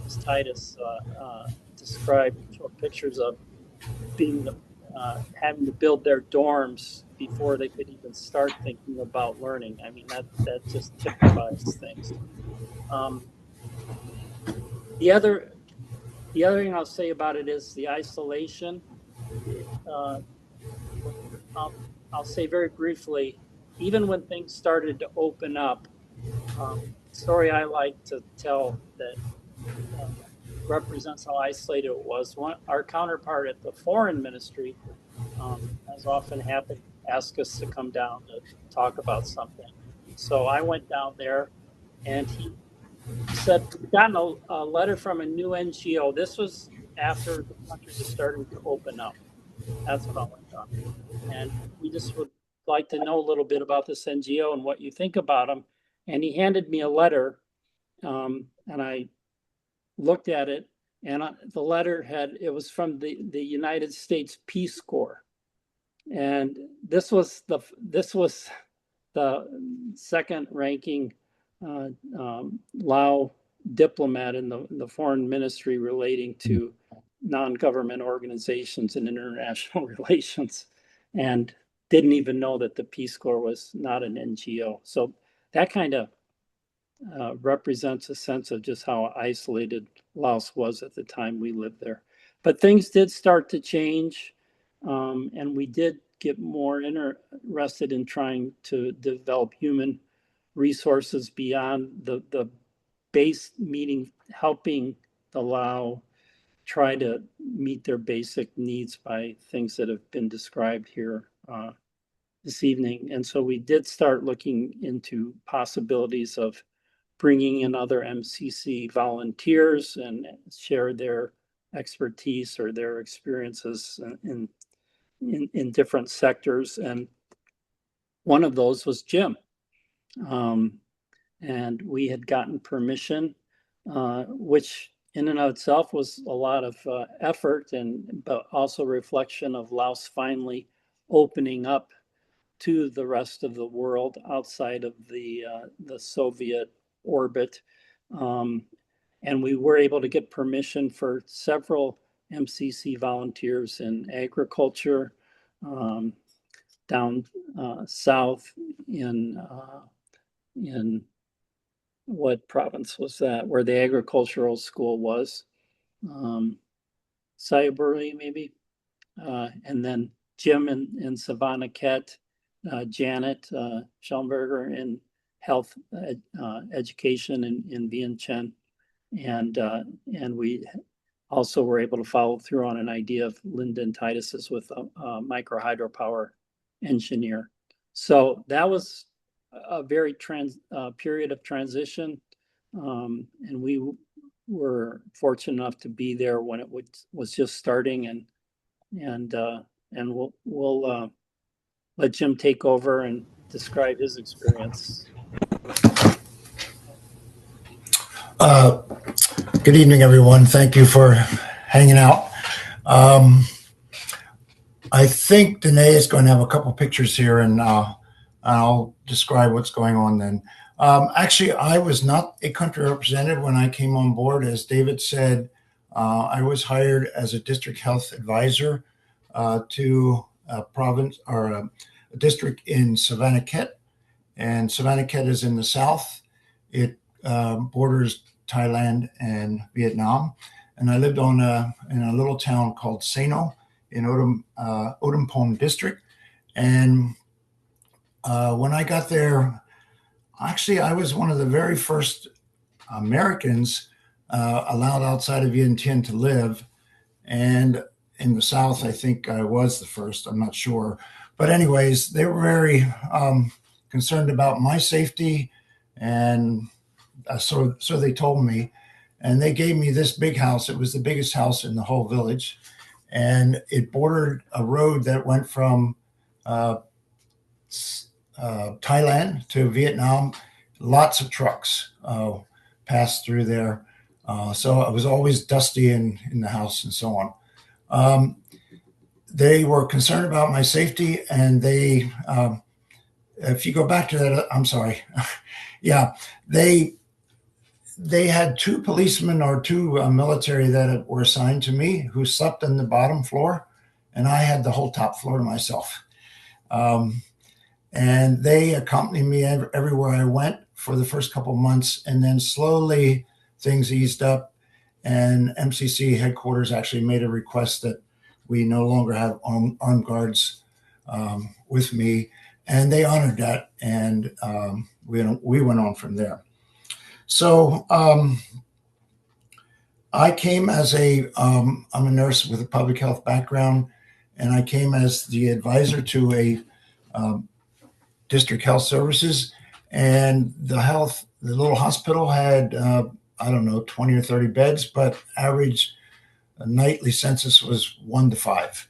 as Titus described, showed pictures of being having to build their dorms before they could even start thinking about learning. I mean, that just typifies things. The other thing I'll say about it is the isolation. I'll say very briefly, even when things started to open up, story I like to tell that represents how isolated it was. Our counterpart at the foreign ministry, as often happened, asked us to come down to talk about something. So I went down there, and he said, we've gotten a letter from a new NGO. This was after the country was starting to open up. That's what I went on. And we just would like to know a little bit about this NGO and what you think about them. And he handed me a letter, and I looked at it, and the letter it was from the United States Peace Corps. And this was the second ranking Lao diplomat in the foreign ministry relating to non-government organizations and international relations, and didn't even know that the Peace Corps was not an NGO. So that kind of represents a sense of just how isolated Laos was at the time we lived there. But things did start to change, and we did get more interested in trying to develop human resources beyond the base meeting, helping the Lao try to meet their basic needs by things that have been described here this evening. And so we did start looking into possibilities of bringing in other MCC volunteers and share their expertise or their experiences in different sectors. And one of those was Jim. And we had gotten permission, which in and of itself was a lot of effort, but also reflection of Laos finally opening up to the rest of the world outside of the Soviet orbit. And we were able to get permission for several MCC volunteers in agriculture, down south in what province was that, where the agricultural school was, Sayaburi maybe, and then Jim in Savannah Ket, Janet Schellenberger in health education in Vientiane, and we also were able to follow through on an idea of Lyndon Titus's with a micro hydropower engineer. So that was a very period of transition, and we were fortunate enough to be there when it was just starting, and we'll let Jim take over and describe his experience. Good evening, everyone. Thank you for hanging out. I think Danae is going to have a couple pictures here, and I'll describe what's going on then. Actually, I was not a country representative when I came on board. As David said, I was hired as a district health advisor to a province or a district in Savannah Ket. And Savannah Ket is in the south. It borders Thailand and Vietnam. And I lived in a little town called Sano in Odumpong district. And when I got there, actually, I was one of the very first Americans allowed outside of Vientiane to live. And in the South, I think I was the first, I'm not sure. But anyways, they were very concerned about my safety. And so they told me, and they gave me this big house. It was the biggest house in the whole village. And it bordered a road that went from Thailand to Vietnam. Lots of trucks passed through there. So it was always dusty in the house and so on. They were concerned about my safety, and they, if you go back to that, I'm sorry. Yeah, they had two policemen or two military that were assigned to me who slept on the bottom floor, and I had the whole top floor to myself. And they accompanied me everywhere I went for the first couple of months, and then slowly things eased up, and MCC headquarters actually made a request that we no longer have armed guards with me, and they honored that, and we went on from there. So I came as I'm a nurse with a public health background, and I came as the advisor to a district health services, and the little hospital had, I don't know, 20 or 30 beds, but average nightly census was 1 to 5.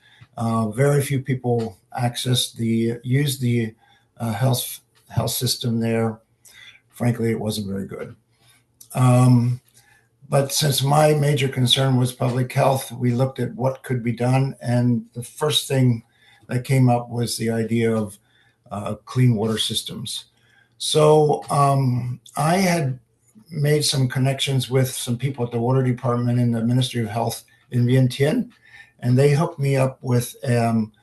Very few people used the health system there. Frankly, it wasn't very good. But since my major concern was public health, we looked at what could be done. And the first thing that came up was the idea of clean water systems. So I had made some connections with some people at the water department in the Ministry of Health in Vientiane, and they hooked me up with some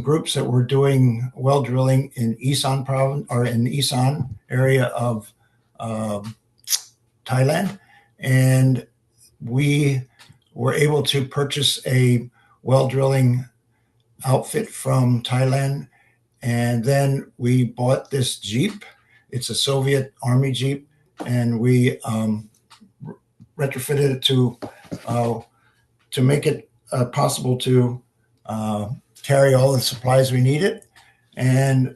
groups that were doing well drilling in Isan province, or in Isan area of Thailand, and we were able to purchase a well drilling outfit from Thailand, and then we bought this Jeep. It's a Soviet Army Jeep, and we retrofitted it to make it possible to carry all the supplies we needed. And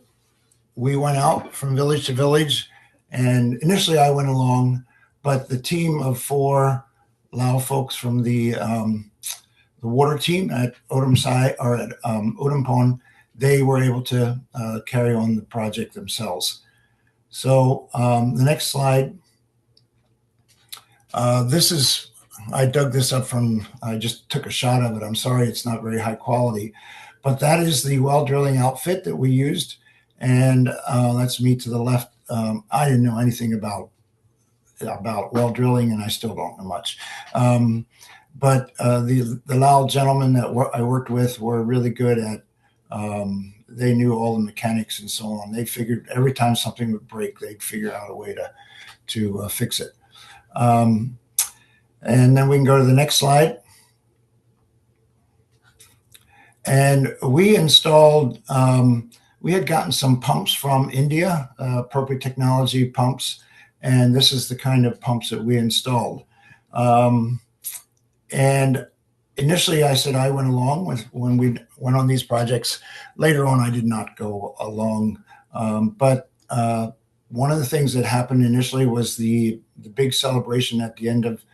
we went out from village to village, and initially I went along, but the team of 4 Lao folks from the water team at Udampon, they were able to carry on the project themselves. So the next slide. I dug this up I just took a shot of it. I'm sorry, it's not very high quality, but that is the well drilling outfit that we used. And that's me to the left. I didn't know anything about well drilling, and I still don't know much. But the Lao gentlemen that I worked with were really good at, they knew all the mechanics and so on. They figured every time something would break, they'd figure out a way to fix it. And then we can go to the next slide. And we installed, we had gotten some pumps from India, appropriate technology pumps, and this is the kind of pumps that we installed. And initially I said I went along when we went on these projects. Later on, I did not go along. But one of the things that happened initially was the big celebration at the end of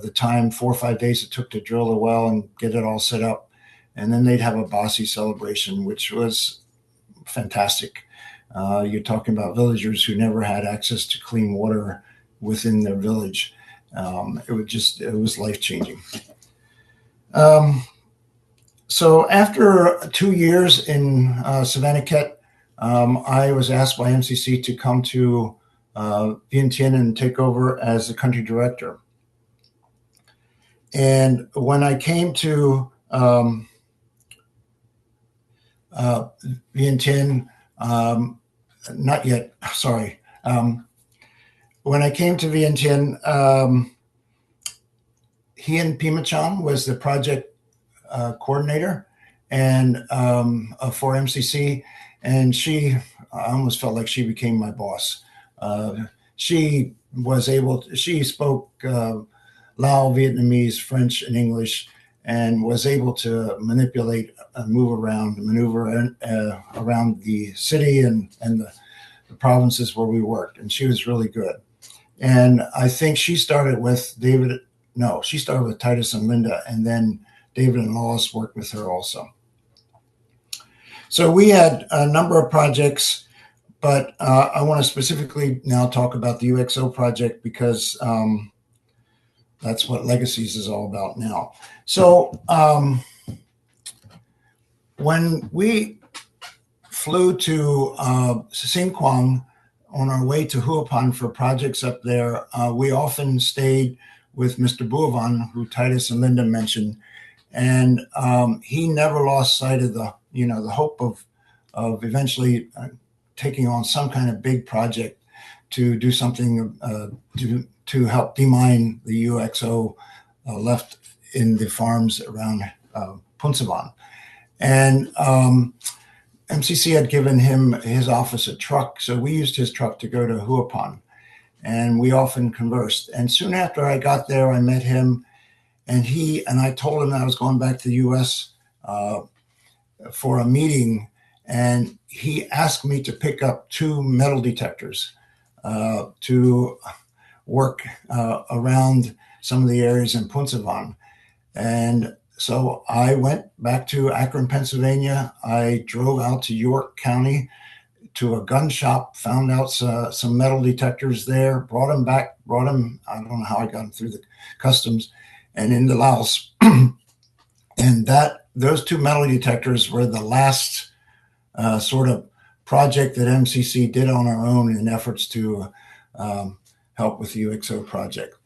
the time, 4 or 5 days it took to drill the well and get it all set up. And then they'd have a Basi celebration, which was fantastic. You're talking about villagers who never had access to clean water within their village. It was life-changing. So after 2 years in Savannakhet, I was asked by MCC to come to Vientiane and take over as the country director. And when I came to Vientiane, not yet, sorry. When I came to Vientiane, Hien Pimacham was the project coordinator and for MCC, and I almost felt like she became my boss. She spoke Lao, Vietnamese, French, and English, and was able to manipulate and maneuver around the city and the provinces where we worked. And she was really good. And I think she started with Titus and Linda, and then David and Laos worked with her also. So we had a number of projects, but I want to specifically now talk about the UXO project because that's what Legacies is all about now. So when we flew to Sinquang on our way to Huapan for projects up there, we often stayed with Mr. Buavan, who Titus and Linda mentioned, and he never lost sight of the hope of eventually taking on some kind of big project to do something to help demine the UXO left in the farms around Punsavan. And MCC had given his office a truck, so we used his truck to go to Huapan, and we often conversed. And soon after I got there, I met him, and I told him that I was going back to the U.S. For a meeting, and he asked me to pick up 2 metal detectors to work around some of the areas in Punsavan. And so I went back to Akron, Pennsylvania. I drove out to York County to a gun shop, found out some metal detectors there, brought them back, I don't know how I got them through the customs and into Laos. And those 2 metal detectors were the last sort of project that MCC did on our own in efforts to help with the UXO project.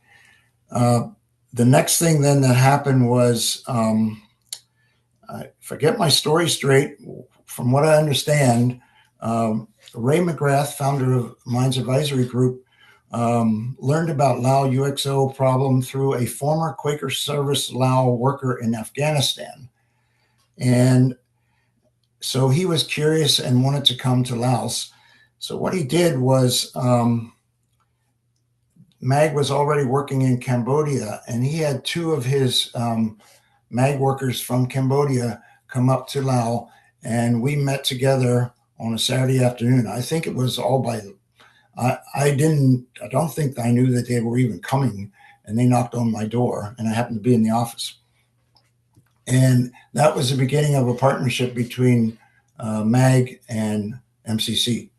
The next thing then that happened was, if I get my story straight, from what I understand, Ray McGrath, founder of Mines Advisory Group, learned about Lao UXO problem through a former Quaker Service Lao worker in Afghanistan. And so he was curious and wanted to come to Laos. So what he did was, MAG was already working in Cambodia, and he had two of his MAG workers from Cambodia come up to Laos, and we met together on a Saturday afternoon. I think it was all by, I don't think I knew that they were even coming, and they knocked on my door, and I happened to be in the office. And that was the beginning of a partnership between MAG and MCC.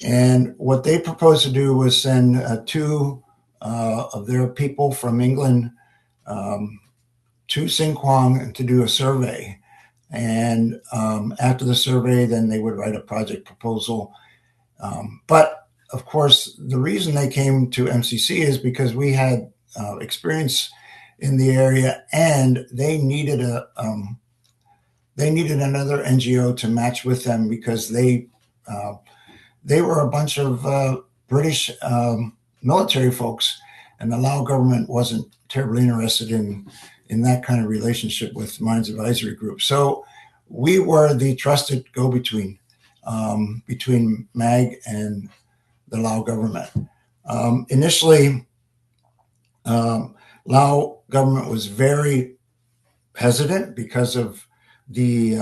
And what they proposed to do was send two of their people from England to Sinquang to do a survey. And after the survey, then they would write a project proposal. But of course, the reason they came to MCC is because we had experience in the area, and they needed another NGO to match with them, because they were a bunch of British military folks, and the Lao government wasn't terribly interested in that kind of relationship with Mines Advisory Group. So we were the trusted go-between between MAG and the Lao government. Initially, Lao government was very hesitant because of the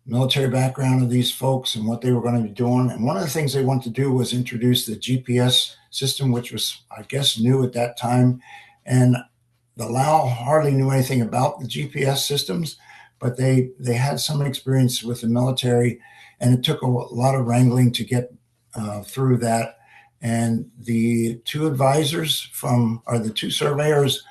military background of these folks and what they were going to be doing. And one of the things they wanted to do was introduce the GPS system, which was, I guess, new at that time. And the Lao hardly knew anything about the GPS systems, but they had some experience with the military, and it took a lot of wrangling to get through that. And the two advisors the two surveyors,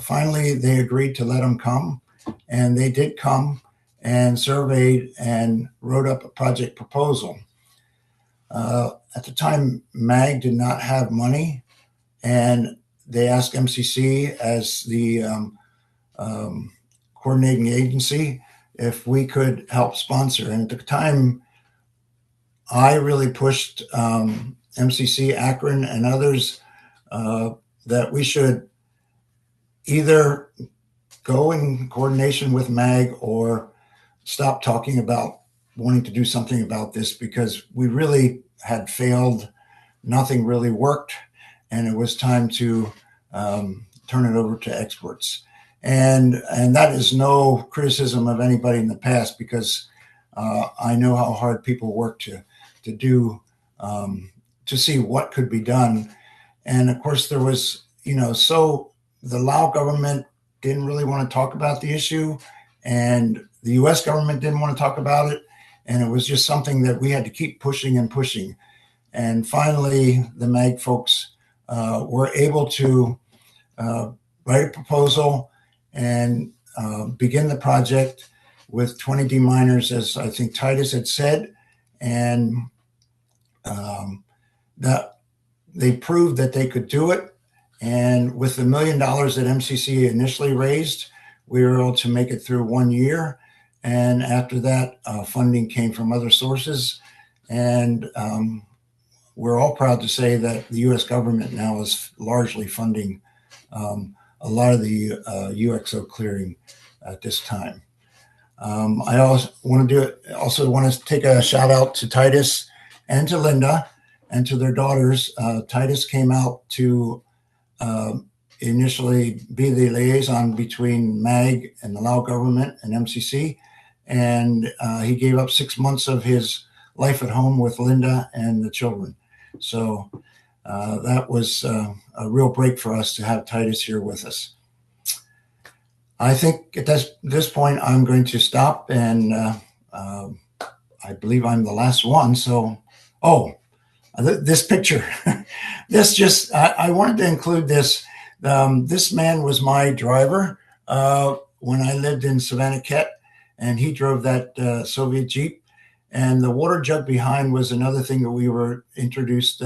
finally, they agreed to let them come, and they did come and surveyed and wrote up a project proposal. At the time, MAG did not have money, and they asked MCC as the coordinating agency if we could help sponsor. And at the time, I really pushed MCC, Akron, and others that we should either go in coordination with MAG or stop talking about wanting to do something about this, because we really had failed. Nothing really worked, and it was time to turn it over to experts. And that is no criticism of anybody in the past, because I know how hard people work to do to see what could be done. And of course, there was, so the Lao government didn't really want to talk about the issue, and the U.S. government didn't want to talk about it. And it was just something that we had to keep pushing and pushing. And finally, the MAG folks were able to write a proposal and begin the project with 20 deminers, as I think Titus had said. And that they proved that they could do it. And with the $1 million that MCC initially raised, we were able to make it through 1 year. And after that, funding came from other sources. And we're all proud to say that the U.S. government now is largely funding a lot of the UXO clearing at this time. I also want to take a shout out to Titus and to Linda and to their daughters. Titus came out to initially be the liaison between MAG and the Lao government and MCC. And he gave up 6 months of his life at home with Linda and the children. So that was a real break for us to have Titus here with us. I think at this point, I'm going to stop, and I believe I'm the last one. So, this picture, I wanted to include this. This man was my driver when I lived in Savannah, and he drove that Soviet Jeep. And the water jug behind was another thing that we were introduced,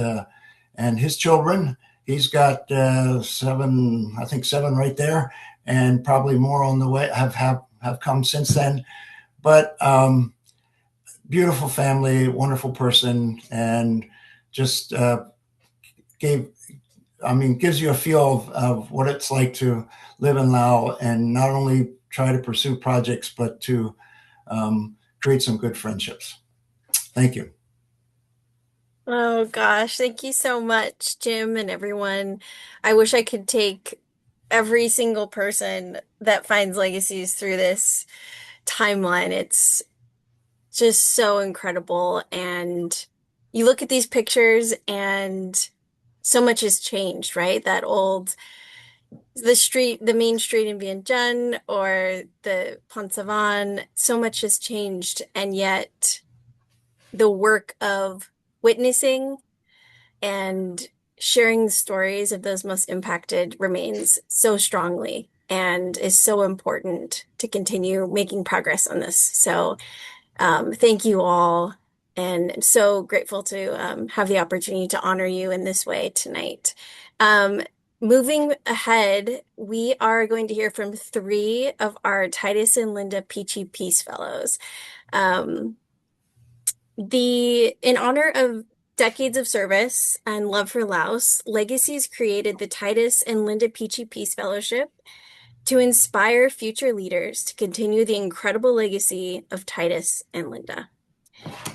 and his children He's got seven, I think seven right there, and probably more on the way have come since then. But beautiful family, wonderful person, and just gives you a feel of what it's like to live in Laos and not only try to pursue projects, but to create some good friendships. Thank you. Oh gosh, thank you so much, Jim and everyone. I wish I could take every single person that finds legacies through this timeline. It's just so incredible. And you look at these pictures and so much has changed, right? The main street in Vientiane or the Pont Savan, so much has changed. And yet the work of witnessing and sharing the stories of those most impacted remains so strongly and is so important to continue making progress on this. So thank you all. And I'm so grateful to have the opportunity to honor you in this way tonight. Moving ahead, we are going to hear from three of our Titus and Linda Peachy Peace Fellows. In honor of decades of service and love for Laos, Legacies created the Titus and Linda Peachy Peace Fellowship to inspire future leaders to continue the incredible legacy of Titus and Linda.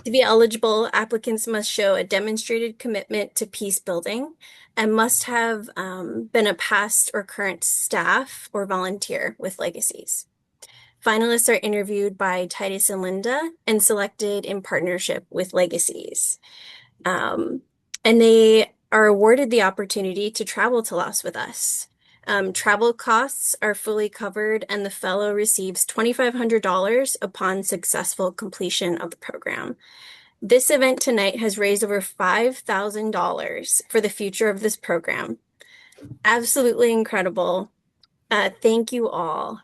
To be eligible, applicants must show a demonstrated commitment to peace building and must have been a past or current staff or volunteer with Legacies. Finalists are interviewed by Titus and Linda and selected in partnership with Legacies. And they are awarded the opportunity to travel to Laos with us. Travel costs are fully covered, and the fellow receives $2,500 upon successful completion of the program. This event tonight has raised over $5,000 for the future of this program. Absolutely incredible. Thank you all.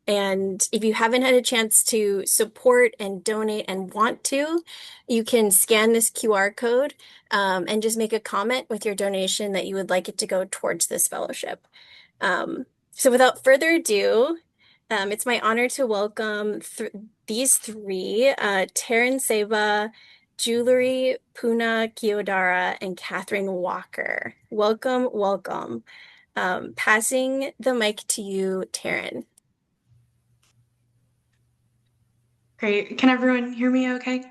And if you haven't had a chance to support and donate and want to, you can scan this QR code and just make a comment with your donation that you would like it to go towards this fellowship. So without further ado, it's my honor to welcome these three, Taryn Seba, Jewelry Puna Kiyodara, and Catherine Walker. Welcome, welcome. Passing the mic to you, Taryn. Great. Can everyone hear me okay?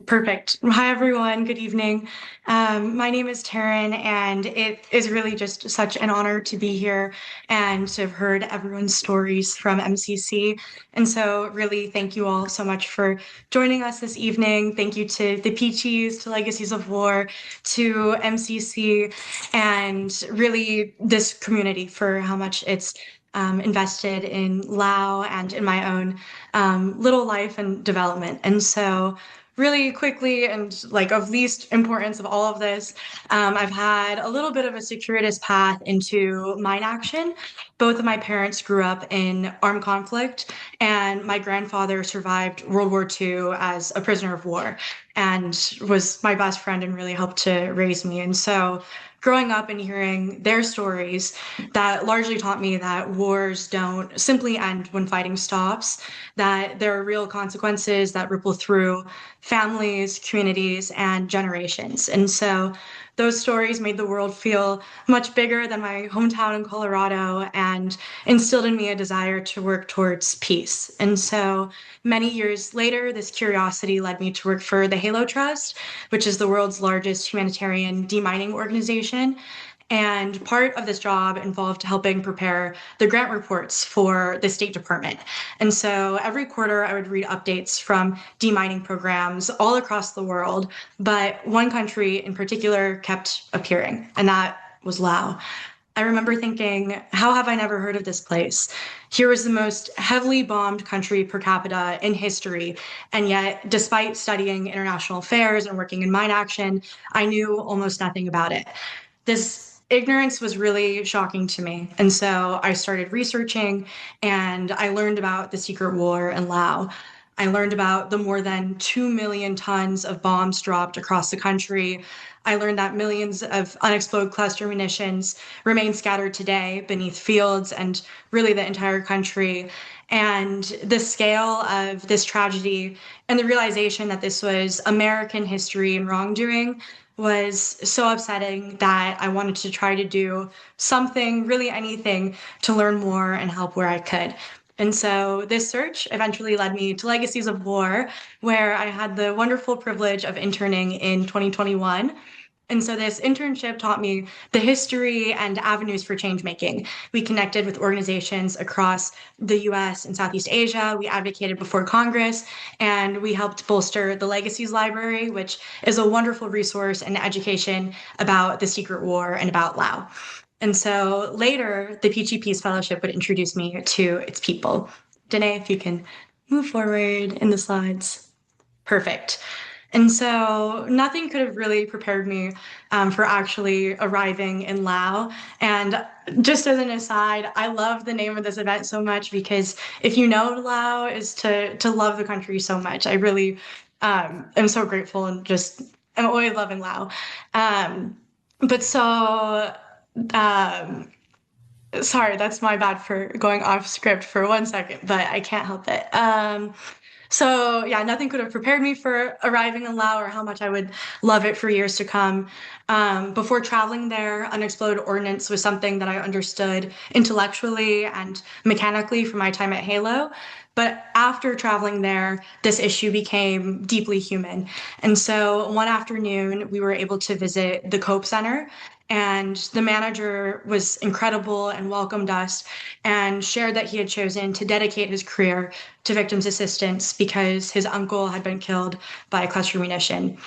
Perfect. Hi, everyone. Good evening. My name is Taryn, and it is really just such an honor to be here and to have heard everyone's stories from MCC. And so really thank you all so much for joining us this evening. Thank you to the Peachies, to Legacies of War, to MCC, and really this community for how much it's invested in Lao and in my own little life and development. And so really quickly, and like of least importance of all of this, I've had a little bit of a circuitous path into mine action. Both of my parents grew up in armed conflict, and my grandfather survived World War II as a prisoner of war and was my best friend and really helped to raise me. And so growing up and hearing their stories, that largely taught me that wars don't simply end when fighting stops, that there are real consequences that ripple through families, communities, and generations. And so those stories made the world feel much bigger than my hometown in Colorado and instilled in me a desire to work towards peace. And so many years later, this curiosity led me to work for the Halo Trust, which is the world's largest humanitarian demining organization. And part of this job involved helping prepare the grant reports for the State Department. And so every quarter I would read updates from demining programs all across the world, but one country in particular kept appearing, and that was Laos. I remember thinking, how have I never heard of this place? Here was the most heavily bombed country per capita in history. And yet, despite studying international affairs and working in mine action, I knew almost nothing about it. This ignorance was really shocking to me. And so I started researching and I learned about the secret war in Laos. I learned about the more than 2 million tons of bombs dropped across the country. I learned that millions of unexploded cluster munitions remain scattered today beneath fields and really the entire country. And the scale of this tragedy and the realization that this was American history and wrongdoing was so upsetting that I wanted to try to do something, really anything, to learn more and help where I could. And so this search eventually led me to Legacies of War, where I had the wonderful privilege of interning in 2021. And so this internship taught me the history and avenues for change making. We connected with organizations across the US and Southeast Asia. We advocated before Congress, and we helped bolster the Legacies Library, which is a wonderful resource and education about the secret war and about Laos. And so later, the Peachy Peace Fellowship would introduce me to its people. Danae, if you can move forward in the slides. Perfect. And so nothing could have really prepared me for actually arriving in Laos. And just as an aside, I love the name of this event so much because if you know Laos is to love the country so much. I really am so grateful and just I'm always loving Laos. But so sorry, that's my bad for going off script for 1 second, but I can't help it. So yeah, nothing could have prepared me for arriving in Laos or how much I would love it for years to come. Before traveling there, unexploded ordnance was something that I understood intellectually and mechanically from my time at Halo. But after traveling there, this issue became deeply human. And so one afternoon, we were able to visit the Cope Center, and the manager was incredible and welcomed us and shared that he had chosen to dedicate his career to victims assistance because his uncle had been killed by a cluster munition.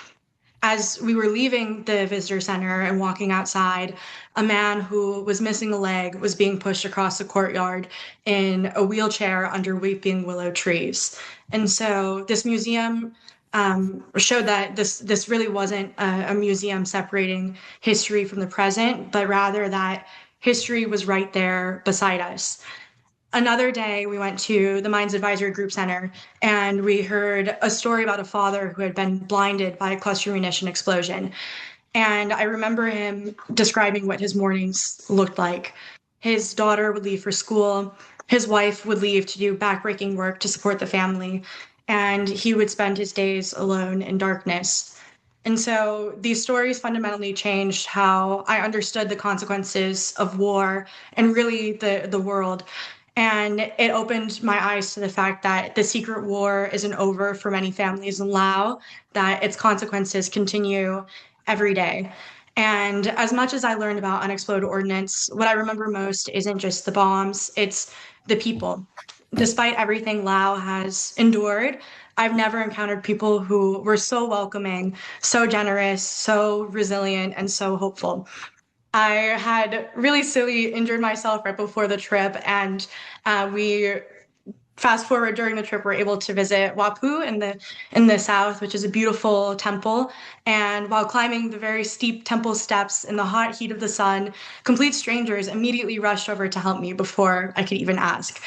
As we were leaving the visitor center and walking outside, a man who was missing a leg was being pushed across the courtyard in a wheelchair under weeping willow trees. And so this museum showed that this really wasn't a museum separating history from the present, but rather that history was right there beside us. Another day, we went to the Mines Advisory Group Center, and we heard a story about a father who had been blinded by a cluster munition explosion. And I remember him describing what his mornings looked like. His daughter would leave for school, his wife would leave to do backbreaking work to support the family, and he would spend his days alone in darkness. And so these stories fundamentally changed how I understood the consequences of war and really the world. And it opened my eyes to the fact that the secret war isn't over for many families in Laos, that its consequences continue every day. And as much as I learned about unexploded ordnance, what I remember most isn't just the bombs, it's the people. Despite everything Laos has endured, I've never encountered people who were so welcoming, so generous, so resilient, and so hopeful. I had really silly injured myself right before the trip, and we fast forward during the trip, we're able to visit Wapu in the south, which is a beautiful temple. And while climbing the very steep temple steps in the hot heat of the sun, complete strangers immediately rushed over to help me before I could even ask.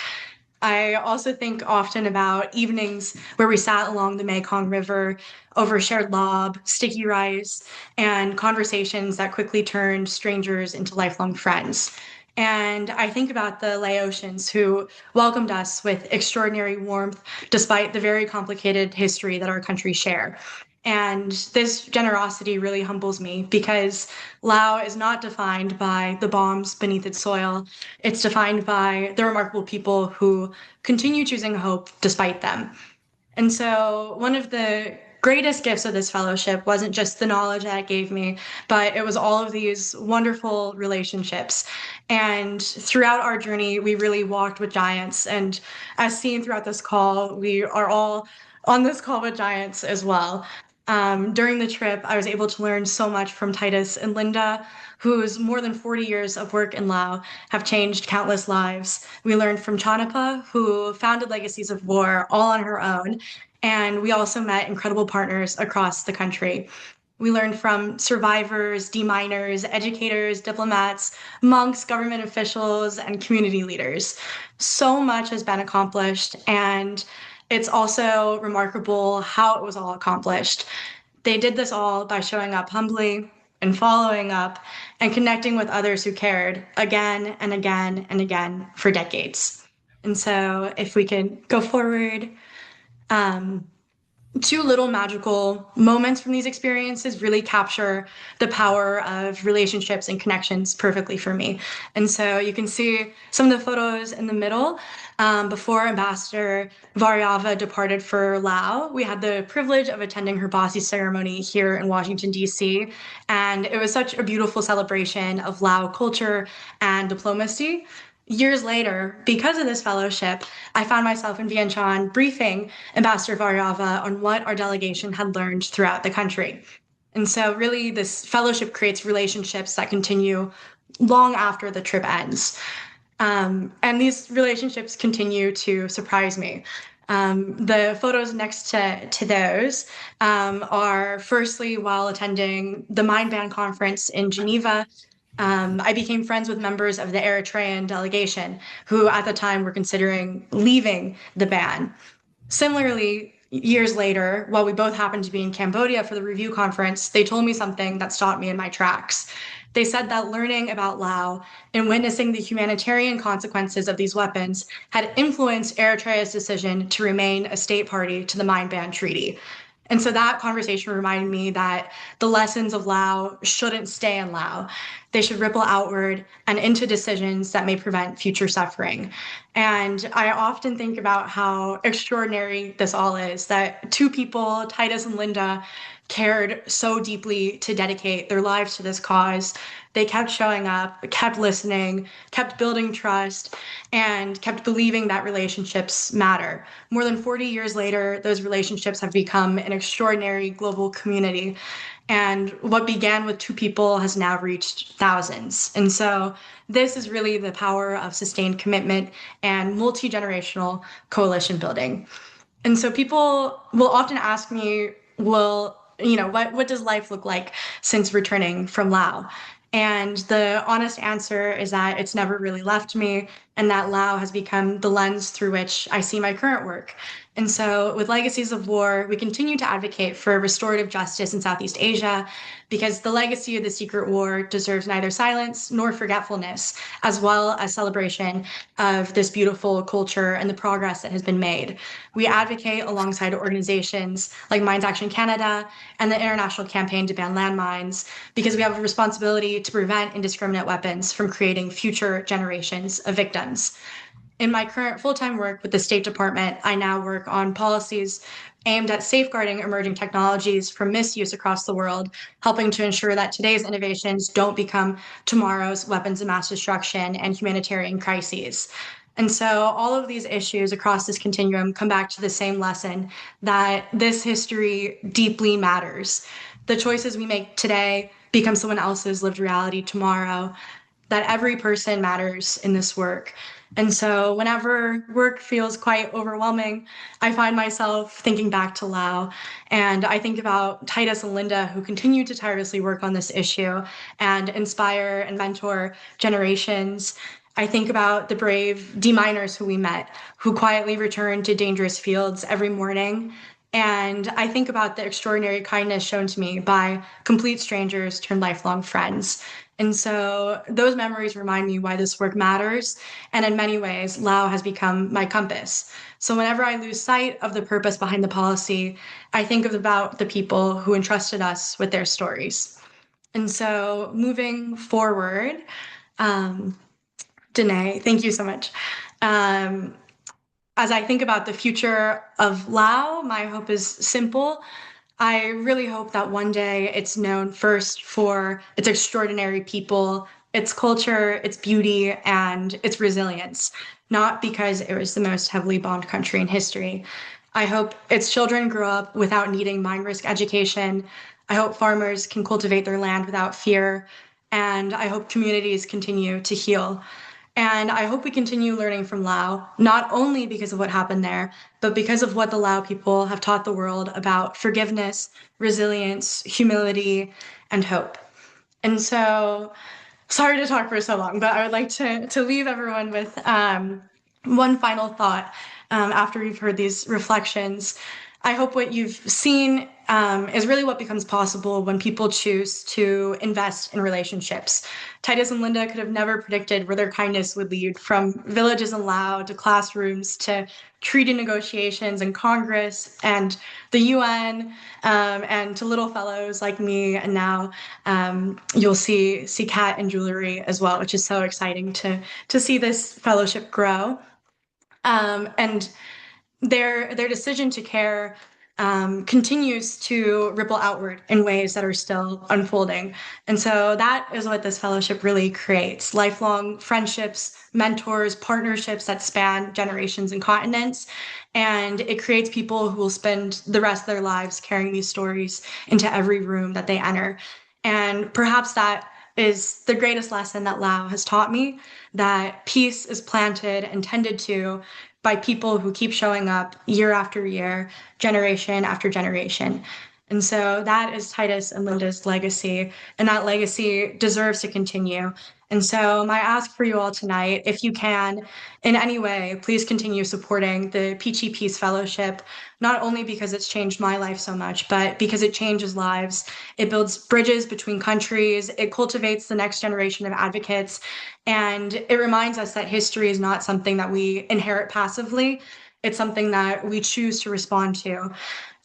I also think often about evenings where we sat along the Mekong River over shared lob, sticky rice, and conversations that quickly turned strangers into lifelong friends. And I think about the Laotians who welcomed us with extraordinary warmth despite the very complicated history that our countries share. And this generosity really humbles me because Laos is not defined by the bombs beneath its soil. It's defined by the remarkable people who continue choosing hope despite them. And so one of the greatest gifts of this fellowship wasn't just the knowledge that it gave me, but it was all of these wonderful relationships. And throughout our journey, we really walked with giants. And as seen throughout this call, we are all on this call with giants as well. During the trip, I was able to learn so much from Titus and Linda, whose more than 40 years of work in Laos have changed countless lives. We learned from Chanapa, who founded Legacies of War all on her own, and we also met incredible partners across the country. We learned from survivors, deminers, educators, diplomats, monks, government officials, and community leaders. So much has been accomplished, and it's also remarkable how it was all accomplished. They did this all by showing up humbly and following up and connecting with others who cared again and again and again for decades. And so if we could go forward, two little magical moments from these experiences really capture the power of relationships and connections perfectly for me. And so you can see some of the photos in the middle. Before Ambassador Varyava departed for Laos, we had the privilege of attending her bossy ceremony here in Washington, D.C. And it was such a beautiful celebration of Lao culture and diplomacy. Years later, because of this fellowship, I found myself in Vientiane briefing Ambassador Varyava on what our delegation had learned throughout the country. And so really this fellowship creates relationships that continue long after the trip ends. And these relationships continue to surprise me. The photos next to those are firstly while attending the Mind Band conference in Geneva. I became friends with members of the Eritrean delegation who at the time were considering leaving the ban. Similarly, years later, while we both happened to be in Cambodia for the review conference, they told me something that stopped me in my tracks. They said that learning about Laos and witnessing the humanitarian consequences of these weapons had influenced Eritrea's decision to remain a state party to the Mine Ban Treaty. And so that conversation reminded me that the lessons of Laos shouldn't stay in Laos. They should ripple outward and into decisions that may prevent future suffering. And I often think about how extraordinary this all is, that two people, Titus and Linda, cared so deeply to dedicate their lives to this cause. They kept showing up, kept listening, kept building trust, and kept believing that relationships matter. More than 40 years later, those relationships have become an extraordinary global community. And what began with two people has now reached thousands. And so this is really the power of sustained commitment and multi-generational coalition building. And so people will often ask me, what does life look like since returning from Laos? And the honest answer is that it's never really left me, and that Laos has become the lens through which I see my current work. And so with Legacies of War, we continue to advocate for restorative justice in Southeast Asia because the legacy of the secret war deserves neither silence nor forgetfulness, as well as celebration of this beautiful culture and the progress that has been made. We advocate alongside organizations like Mines Action Canada and the International Campaign to Ban Landmines because we have a responsibility to prevent indiscriminate weapons from creating future generations of victims. In my current full-time work with the State Department, I now work on policies aimed at safeguarding emerging technologies from misuse across the world, helping to ensure that today's innovations don't become tomorrow's weapons of mass destruction and humanitarian crises. And so all of these issues across this continuum come back to the same lesson that this history deeply matters. The choices we make today become someone else's lived reality tomorrow, that every person matters in this work. And so whenever work feels quite overwhelming, I find myself thinking back to Laos, and I think about Titus and Linda, who continue to tirelessly work on this issue and inspire and mentor generations. I think about the brave deminers who we met, who quietly return to dangerous fields every morning. And I think about the extraordinary kindness shown to me by complete strangers turned lifelong friends. And so those memories remind me why this work matters. And in many ways, Laos has become my compass. So whenever I lose sight of the purpose behind the policy, I think about the people who entrusted us with their stories. And so moving forward, Danae, thank you so much. As I think about the future of Laos, my hope is simple. I really hope that one day it's known first for its extraordinary people, its culture, its beauty, and its resilience, not because it was the most heavily bombed country in history. I hope its children grow up without needing mine risk education. I hope farmers can cultivate their land without fear. And I hope communities continue to heal. And I hope we continue learning from Laos, not only because of what happened there, but because of what the Lao people have taught the world about forgiveness, resilience, humility, and hope. And so, sorry to talk for so long, but I would like to leave everyone with one final thought. after you've heard these reflections. I hope what you've seen is really what becomes possible when people choose to invest in relationships. Titus and Linda could have never predicted where their kindness would lead, from villages in Laos to classrooms to treaty negotiations in Congress and the UN, and to little fellows like me. And now you'll see Kat and jewelry as well, which is so exciting to see this fellowship grow. And their decision to care continues to ripple outward in ways that are still unfolding. And so that is what this fellowship really creates: lifelong friendships, mentors, partnerships that span generations and continents. And it creates people who will spend the rest of their lives carrying these stories into every room that they enter. And perhaps that is the greatest lesson that Lao has taught me, that peace is planted and tended to by people who keep showing up year after year, generation after generation. And so that is Titus and Linda's legacy, and that legacy deserves to continue. And so my ask for you all tonight, if you can, in any way, please continue supporting the Peachy Peace Fellowship, not only because it's changed my life so much, but because it changes lives. It builds bridges between countries, it cultivates the next generation of advocates, and it reminds us that history is not something that we inherit passively. It's something that we choose to respond to.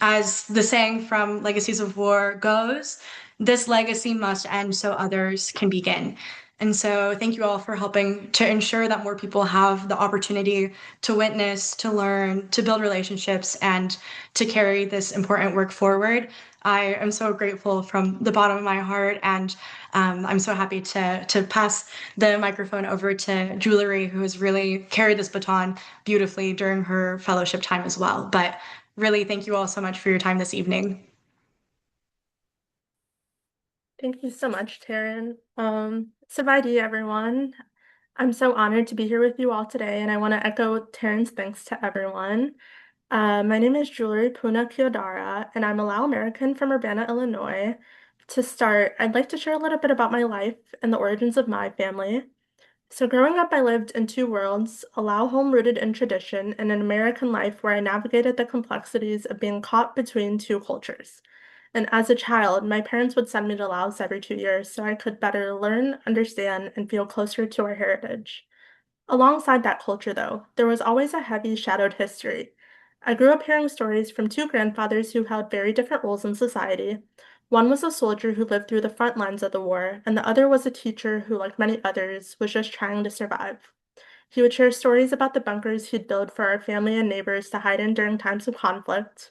As the saying from Legacies of War goes, this legacy must end so others can begin. And so thank you all for helping to ensure that more people have the opportunity to witness, to learn, to build relationships, and to carry this important work forward. I am so grateful from the bottom of my heart, and I'm so happy to pass the microphone over to Jewelry, who has really carried this baton beautifully during her fellowship time as well. But really, thank you all so much for your time this evening. Thank you so much, Taryn. Savadi, everyone. I'm so honored to be here with you all today, and I want to echo Taryn's thanks to everyone. My name is Jewelry Puna Kyodara, and I'm a Lao American from Urbana, Illinois. To start, I'd like to share a little bit about my life and the origins of my family. So growing up, I lived in two worlds: a Lao home rooted in tradition and an American life where I navigated the complexities of being caught between two cultures. And as a child, my parents would send me to Laos every 2 years so I could better learn, understand, and feel closer to our heritage. Alongside that culture, though, there was always a heavy, shadowed history. I grew up hearing stories from two grandfathers who held very different roles in society. One was a soldier who lived through the front lines of the war, and the other was a teacher who, like many others, was just trying to survive. He would share stories about the bunkers he'd build for our family and neighbors to hide in during times of conflict.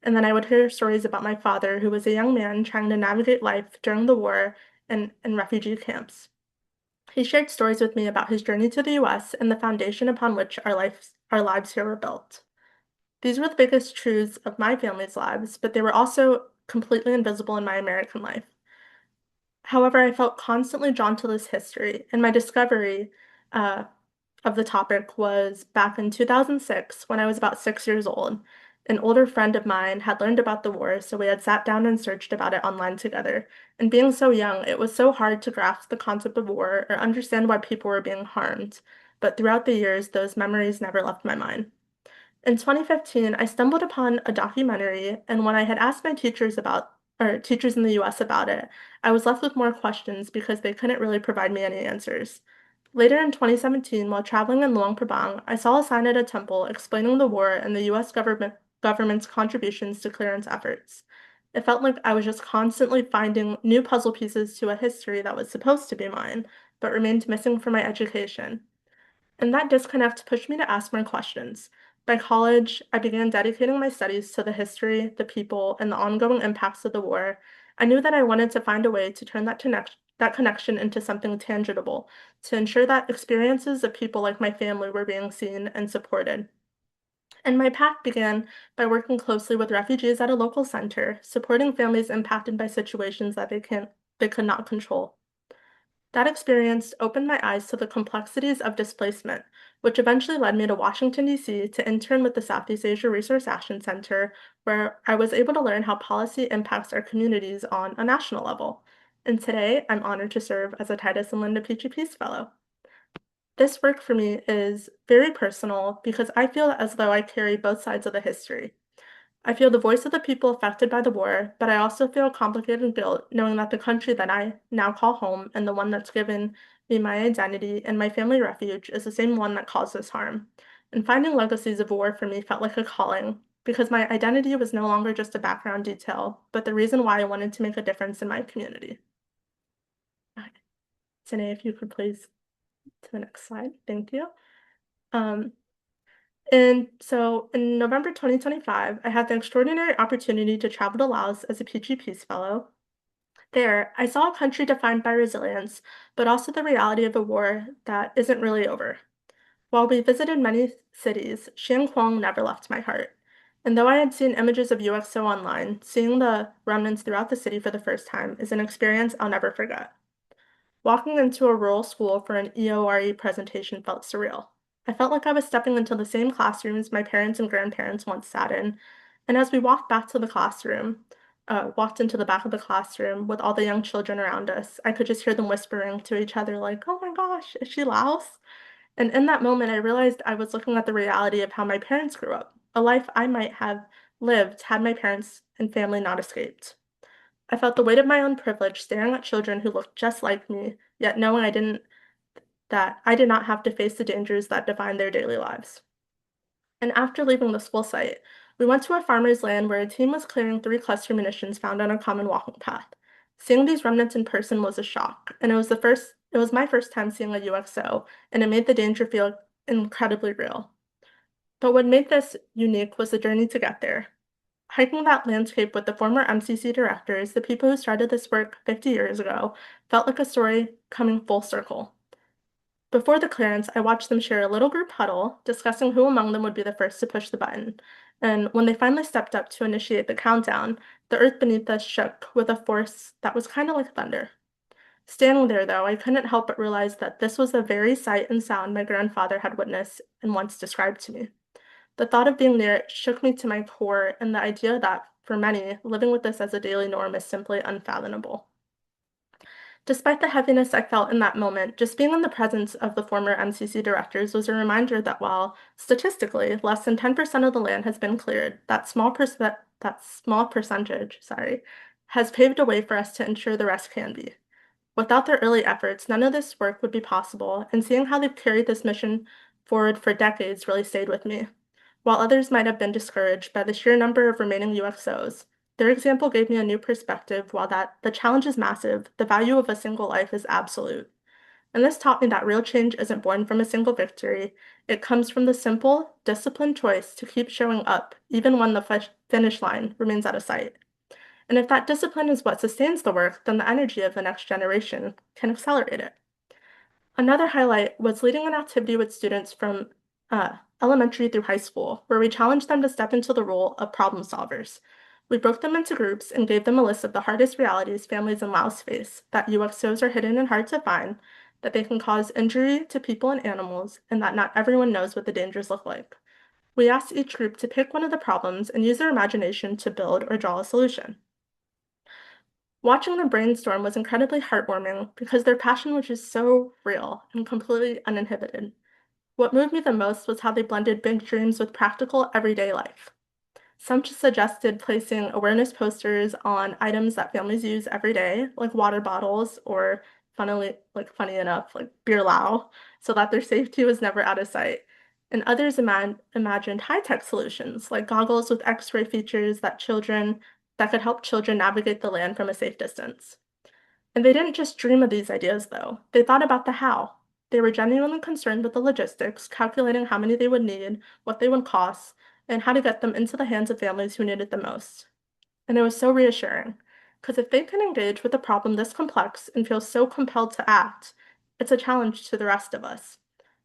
And then I would hear stories about my father, who was a young man trying to navigate life during the war and in refugee camps. He shared stories with me about his journey to the US and the foundation upon which our lives here were built. These were the biggest truths of my family's lives, but they were also completely invisible in my American life. However, I felt constantly drawn to this history, and my discovery of the topic was back in 2006 when I was about 6 years old. An older friend of mine had learned about the war, so we had sat down and searched about it online together. And being so young, it was so hard to grasp the concept of war or understand why people were being harmed. But throughout the years, those memories never left my mind. In 2015, I stumbled upon a documentary, and when I had asked my teachers in the US about it, I was left with more questions because they couldn't really provide me any answers. Later in 2017, while traveling in Luang Prabang, I saw a sign at a temple explaining the war and the US government's contributions to clearance efforts. It felt like I was just constantly finding new puzzle pieces to a history that was supposed to be mine, but remained missing from my education. And that disconnect pushed me to ask more questions. By college, I began dedicating my studies to the history, the people, and the ongoing impacts of the war. I knew that I wanted to find a way to turn that connection into something tangible, to ensure that experiences of people like my family were being seen and supported. And my path began by working closely with refugees at a local center, supporting families impacted by situations that they could not control. That experience opened my eyes to the complexities of displacement, which eventually led me to Washington, D.C. to intern with the Southeast Asia Resource Action Center, where I was able to learn how policy impacts our communities on a national level. And today, I'm honored to serve as a Titus and Linda Peachy Peace Fellow. This work for me is very personal because I feel as though I carry both sides of the history. I feel the voice of the people affected by the war, but I also feel complicated guilt knowing that the country that I now call home and the one that's given me my identity and my family refuge is the same one that caused this harm. And finding legacies of war for me felt like a calling because my identity was no longer just a background detail, but the reason why I wanted to make a difference in my community. Okay. Sine, if you could please to the next slide. Thank you. And so in November 2025, I had the extraordinary opportunity to travel to Laos as a PG Peace Fellow. There, I saw a country defined by resilience, but also the reality of a war that isn't really over. While we visited many cities, Chiang Kuang never left my heart. And though I had seen images of UXO online, seeing the remnants throughout the city for the first time is an experience I'll never forget. Walking into a rural school for an EORE presentation felt surreal. I felt like I was stepping into the same classrooms my parents and grandparents once sat in, and as we walked into the back of the classroom with all the young children around us, I could just hear them whispering to each other like, "Oh my gosh, is she Laos?" And in that moment, I realized I was looking at the reality of how my parents grew up, a life I might have lived had my parents and family not escaped. I felt the weight of my own privilege staring at children who looked just like me, yet knowing that I did not have to face the dangers that defined their daily lives. And after leaving the school site, we went to a farmer's land where a team was clearing 3 cluster munitions found on a common walking path. Seeing these remnants in person was a shock, and it was my first time seeing a UXO, and it made the danger feel incredibly real. But what made this unique was the journey to get there. Hiking that landscape with the former MCC directors, the people who started this work 50 years ago, felt like a story coming full circle. Before the clearance, I watched them share a little group huddle, discussing who among them would be the first to push the button. And when they finally stepped up to initiate the countdown, the earth beneath us shook with a force that was kind of like thunder. Standing there, though, I couldn't help but realize that this was the very sight and sound my grandfather had witnessed and once described to me. The thought of being near it shook me to my core, and the idea that, for many, living with this as a daily norm is simply unfathomable. Despite the heaviness I felt in that moment, just being in the presence of the former MCC directors was a reminder that while, statistically, less than 10% of the land has been cleared, that small percentage, has paved a way for us to ensure the rest can be. Without their early efforts, none of this work would be possible, and seeing how they've carried this mission forward for decades really stayed with me. While others might have been discouraged by the sheer number of remaining UXOs, their example gave me a new perspective. While the challenge is massive, the value of a single life is absolute. And this taught me that real change isn't born from a single victory. It comes from the simple, disciplined choice to keep showing up, even when the finish line remains out of sight. And if that discipline is what sustains the work, then the energy of the next generation can accelerate it. Another highlight was leading an activity with students from elementary through high school, where we challenged them to step into the role of problem solvers. We broke them into groups and gave them a list of the hardest realities families in Laos face, that UXOs are hidden and hard to find, that they can cause injury to people and animals, and that not everyone knows what the dangers look like. We asked each group to pick one of the problems and use their imagination to build or draw a solution. Watching them brainstorm was incredibly heartwarming because their passion was just so real and completely uninhibited. What moved me the most was how they blended big dreams with practical everyday life. Some just suggested placing awareness posters on items that families use every day, like water bottles, or funny enough, like beer lao, so that their safety was never out of sight. And others imagined high-tech solutions, like goggles with X-ray features that could help children navigate the land from a safe distance. And they didn't just dream of these ideas, though. They thought about the how. They were genuinely concerned with the logistics, calculating how many they would need, what they would cost, and how to get them into the hands of families who needed the most. And it was so reassuring, because if they can engage with a problem this complex and feel so compelled to act, it's a challenge to the rest of us.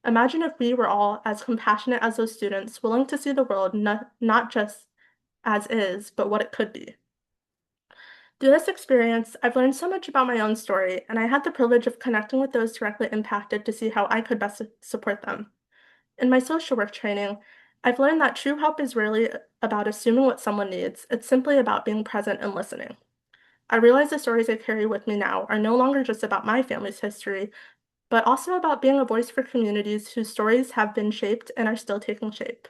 Imagine if we were all as compassionate as those students, willing to see the world not just as is, but what it could be. Through this experience, I've learned so much about my own story, and I had the privilege of connecting with those directly impacted to see how I could best support them. In my social work training, I've learned that true help is rarely about assuming what someone needs. It's simply about being present and listening. I realize the stories I carry with me now are no longer just about my family's history, but also about being a voice for communities whose stories have been shaped and are still taking shape.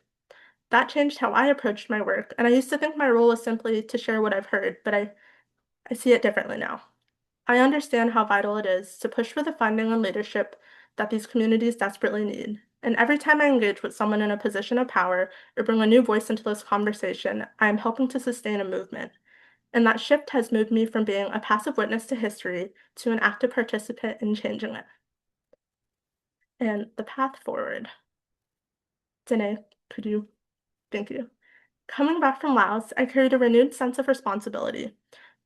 That changed how I approached my work, and I used to think my role was simply to share what I've heard, but I see it differently now. I understand how vital it is to push for the funding and leadership that these communities desperately need. And every time I engage with someone in a position of power or bring a new voice into this conversation, I am helping to sustain a movement. And that shift has moved me from being a passive witness to history to an active participant in changing it. And the path forward. Danae, thank you. Coming back from Laos, I carried a renewed sense of responsibility.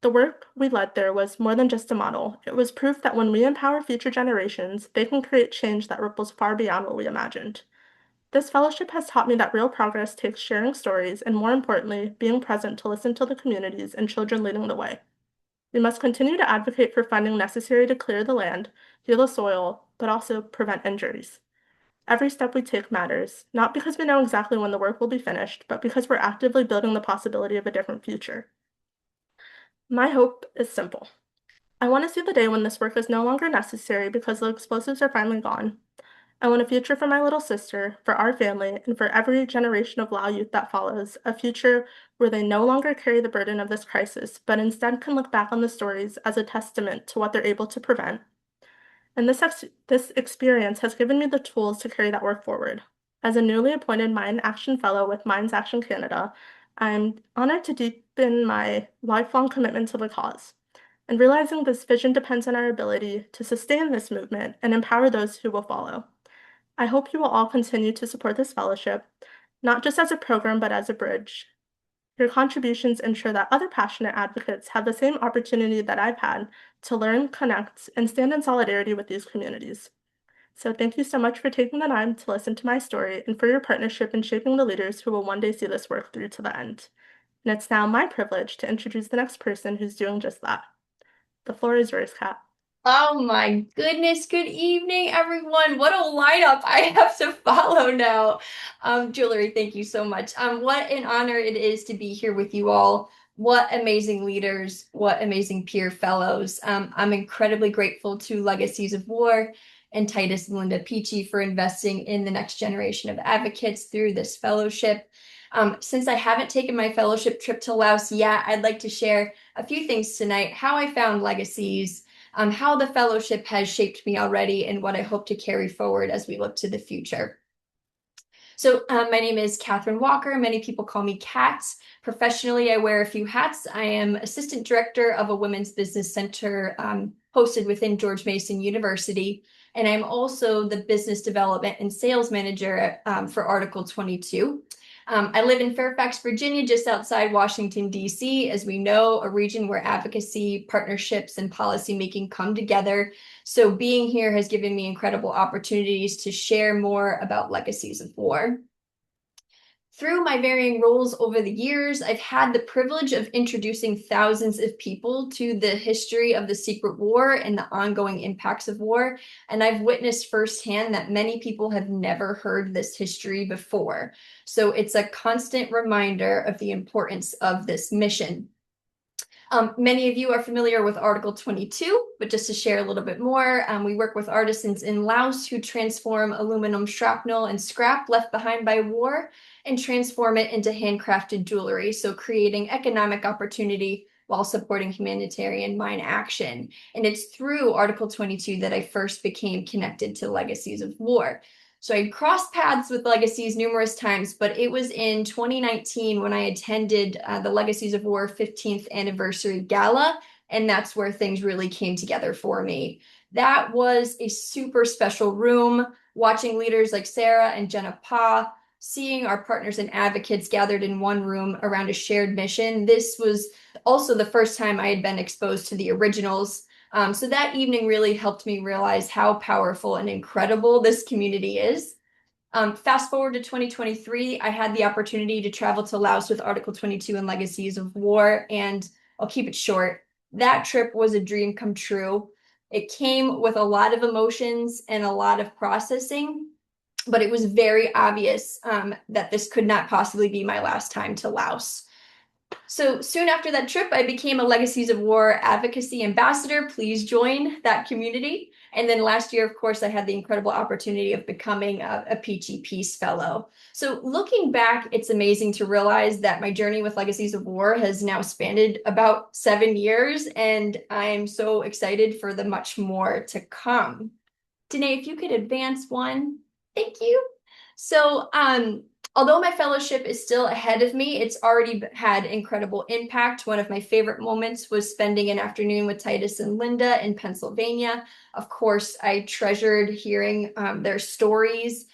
The work we led there was more than just a model. It was proof that when we empower future generations, they can create change that ripples far beyond what we imagined. This fellowship has taught me that real progress takes sharing stories and, more importantly, being present to listen to the communities and children leading the way. We must continue to advocate for funding necessary to clear the land, heal the soil, but also prevent injuries. Every step we take matters, not because we know exactly when the work will be finished, but because we're actively building the possibility of a different future. My hope is simple. I want to see the day when this work is no longer necessary because the explosives are finally gone. I want a future for my little sister, for our family, and for every generation of Lao youth that follows, a future where they no longer carry the burden of this crisis, but instead can look back on the stories as a testament to what they're able to prevent. And this experience has given me the tools to carry that work forward. As a newly appointed Mine Action Fellow with Mines Action Canada, I'm honored to deepen my lifelong commitment to the cause. And realizing this vision depends on our ability to sustain this movement and empower those who will follow. I hope you will all continue to support this fellowship, not just as a program, but as a bridge. Your contributions ensure that other passionate advocates have the same opportunity that I've had to learn, connect, and stand in solidarity with these communities. So thank you so much for taking the time to listen to my story and for your partnership in shaping the leaders who will one day see this work through to the end. And it's now my privilege to introduce the next person who's doing just that. The floor is yours, Kat. Oh my goodness. Good evening, everyone. What a lineup I have to follow now. Jewelry, thank you so much. What an honor it is to be here with you all. What amazing leaders, what amazing peer fellows. I'm incredibly grateful to Legacies of War and Titus and Linda Peachy for investing in the next generation of advocates through this fellowship. Since I haven't taken my fellowship trip to Laos yet, I'd like to share a few things tonight, how I found Legacies, how the fellowship has shaped me already, and what I hope to carry forward as we look to the future. So my name is Catherine Walker. Many people call me Kat. Professionally, I wear a few hats. I am Assistant Director of a Women's Business Center hosted within George Mason University. And I'm also the Business Development and Sales Manager for Article 22. I live in Fairfax, Virginia, just outside Washington, D.C., as we know, a region where advocacy, partnerships, and policymaking come together. So being here has given me incredible opportunities to share more about Legacies of War. Through my varying roles over the years, I've had the privilege of introducing thousands of people to the history of the secret war and the ongoing impacts of war. And I've witnessed firsthand that many people have never heard this history before. So it's a constant reminder of the importance of this mission. Many of you are familiar with Article 22, but just to share a little bit more, we work with artisans in Laos who transform aluminum shrapnel and scrap left behind by war and transform it into handcrafted jewelry, so creating economic opportunity while supporting humanitarian mine action. And it's through Article 22 that I first became connected to Legacies of War. So I crossed paths with Legacies numerous times, but it was in 2019 when I attended the Legacies of War 15th anniversary gala, and that's where things really came together for me. That was a super special room, watching leaders like Sarah and Jenna Pa, seeing our partners and advocates gathered in one room around a shared mission. This was also the first time I had been exposed to the originals. So that evening really helped me realize how powerful and incredible this community is. Fast forward to 2023, I had the opportunity to travel to Laos with Article 22 and Legacies of War, and I'll keep it short. That trip was a dream come true. It came with a lot of emotions and a lot of processing, but it was very obvious that this could not possibly be my last time to Laos. So soon after that trip, I became a Legacies of War advocacy ambassador. Please join that community. And then last year, of course, I had the incredible opportunity of becoming a Peachy Peace Fellow. So looking back, it's amazing to realize that my journey with Legacies of War has now spanned about 7 years, and I'm so excited for the much more to come. Danae, if you could advance one. Thank you. So, although my fellowship is still ahead of me, it's already had incredible impact. One of my favorite moments was spending an afternoon with Titus and Linda in Pennsylvania. Of course, I treasured hearing their stories,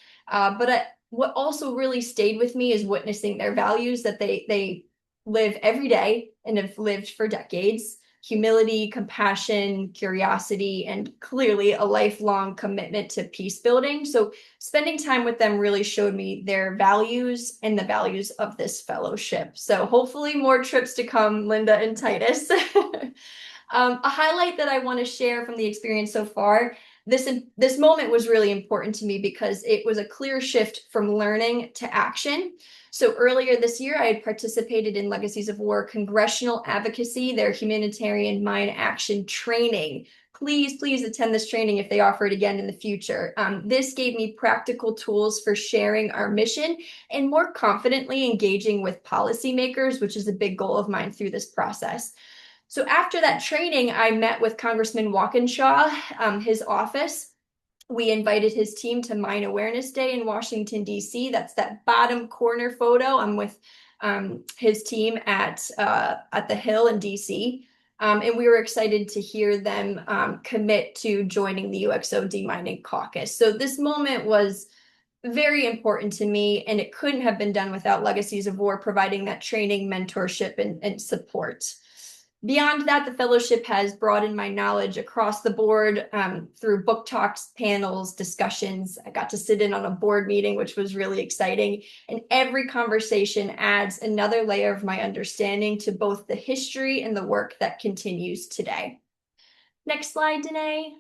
what also really stayed with me is witnessing their values that they live every day and have lived for decades. Humility, compassion, curiosity, and clearly a lifelong commitment to peace building. So spending time with them really showed me their values and the values of this fellowship. So hopefully more trips to come, Linda and Titus. A highlight that I want to share from the experience so far, this moment was really important to me because it was a clear shift from learning to action. So earlier this year, I had participated in Legacies of War Congressional Advocacy, their humanitarian mine action training. Please attend this training if they offer it again in the future. This gave me practical tools for sharing our mission and more confidently engaging with policymakers, which is a big goal of mine through this process. So after that training, I met with Congressman Walkinshaw, his office. We invited his team to Mine Awareness Day in Washington, D.C. That's that bottom corner photo. I'm with his team at the Hill in D.C. And we were excited to hear them commit to joining the UXO demining caucus. So this moment was very important to me, and it couldn't have been done without Legacies of War providing that training, mentorship, and support. Beyond that, the fellowship has broadened my knowledge across the board through book talks, panels, discussions. I got to sit in on a board meeting, which was really exciting. And every conversation adds another layer of my understanding to both the history and the work that continues today. Next slide, Danae.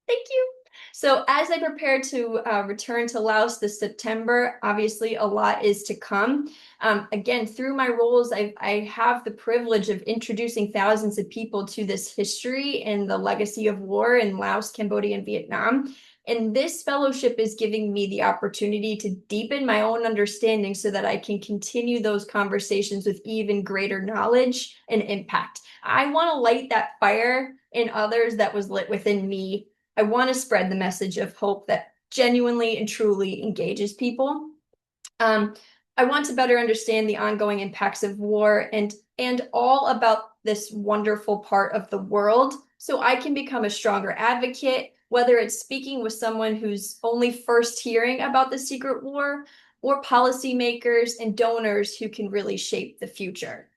Thank you. So as I prepare to return to Laos this September, obviously a lot is to come. Again, through my roles, I have the privilege of introducing thousands of people to this history and the legacy of war in Laos, Cambodia, and Vietnam. And this fellowship is giving me the opportunity to deepen my own understanding so that I can continue those conversations with even greater knowledge and impact. I want to light that fire in others that was lit within me. I want to spread the message of hope that genuinely and truly engages people. I want to better understand the ongoing impacts of war and all about this wonderful part of the world so I can become a stronger advocate, whether it's speaking with someone who's only first hearing about the secret war or policymakers and donors who can really shape the future.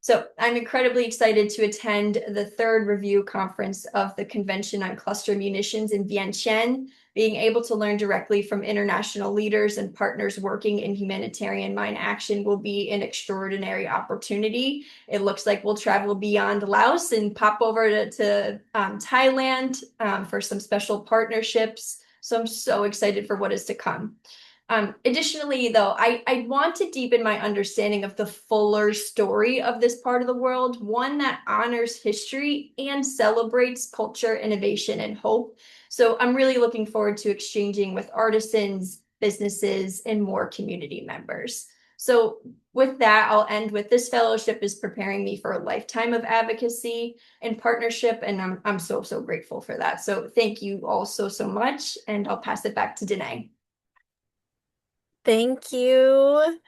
So I'm incredibly excited to attend the third review conference of the Convention on Cluster Munitions in Vientiane. Being able to learn directly from international leaders and partners working in humanitarian mine action will be an extraordinary opportunity. It looks like we'll travel beyond Laos and pop over to Thailand for some special partnerships. So I'm so excited for what is to come. Additionally, though, I want to deepen my understanding of the fuller story of this part of the world, one that honors history and celebrates culture, innovation, and hope. So I'm really looking forward to exchanging with artisans, businesses, and more community members. So with that, I'll end with this fellowship is preparing me for a lifetime of advocacy and partnership, and I'm so grateful for that. So thank you all so much, and I'll pass it back to Danae. Thank you.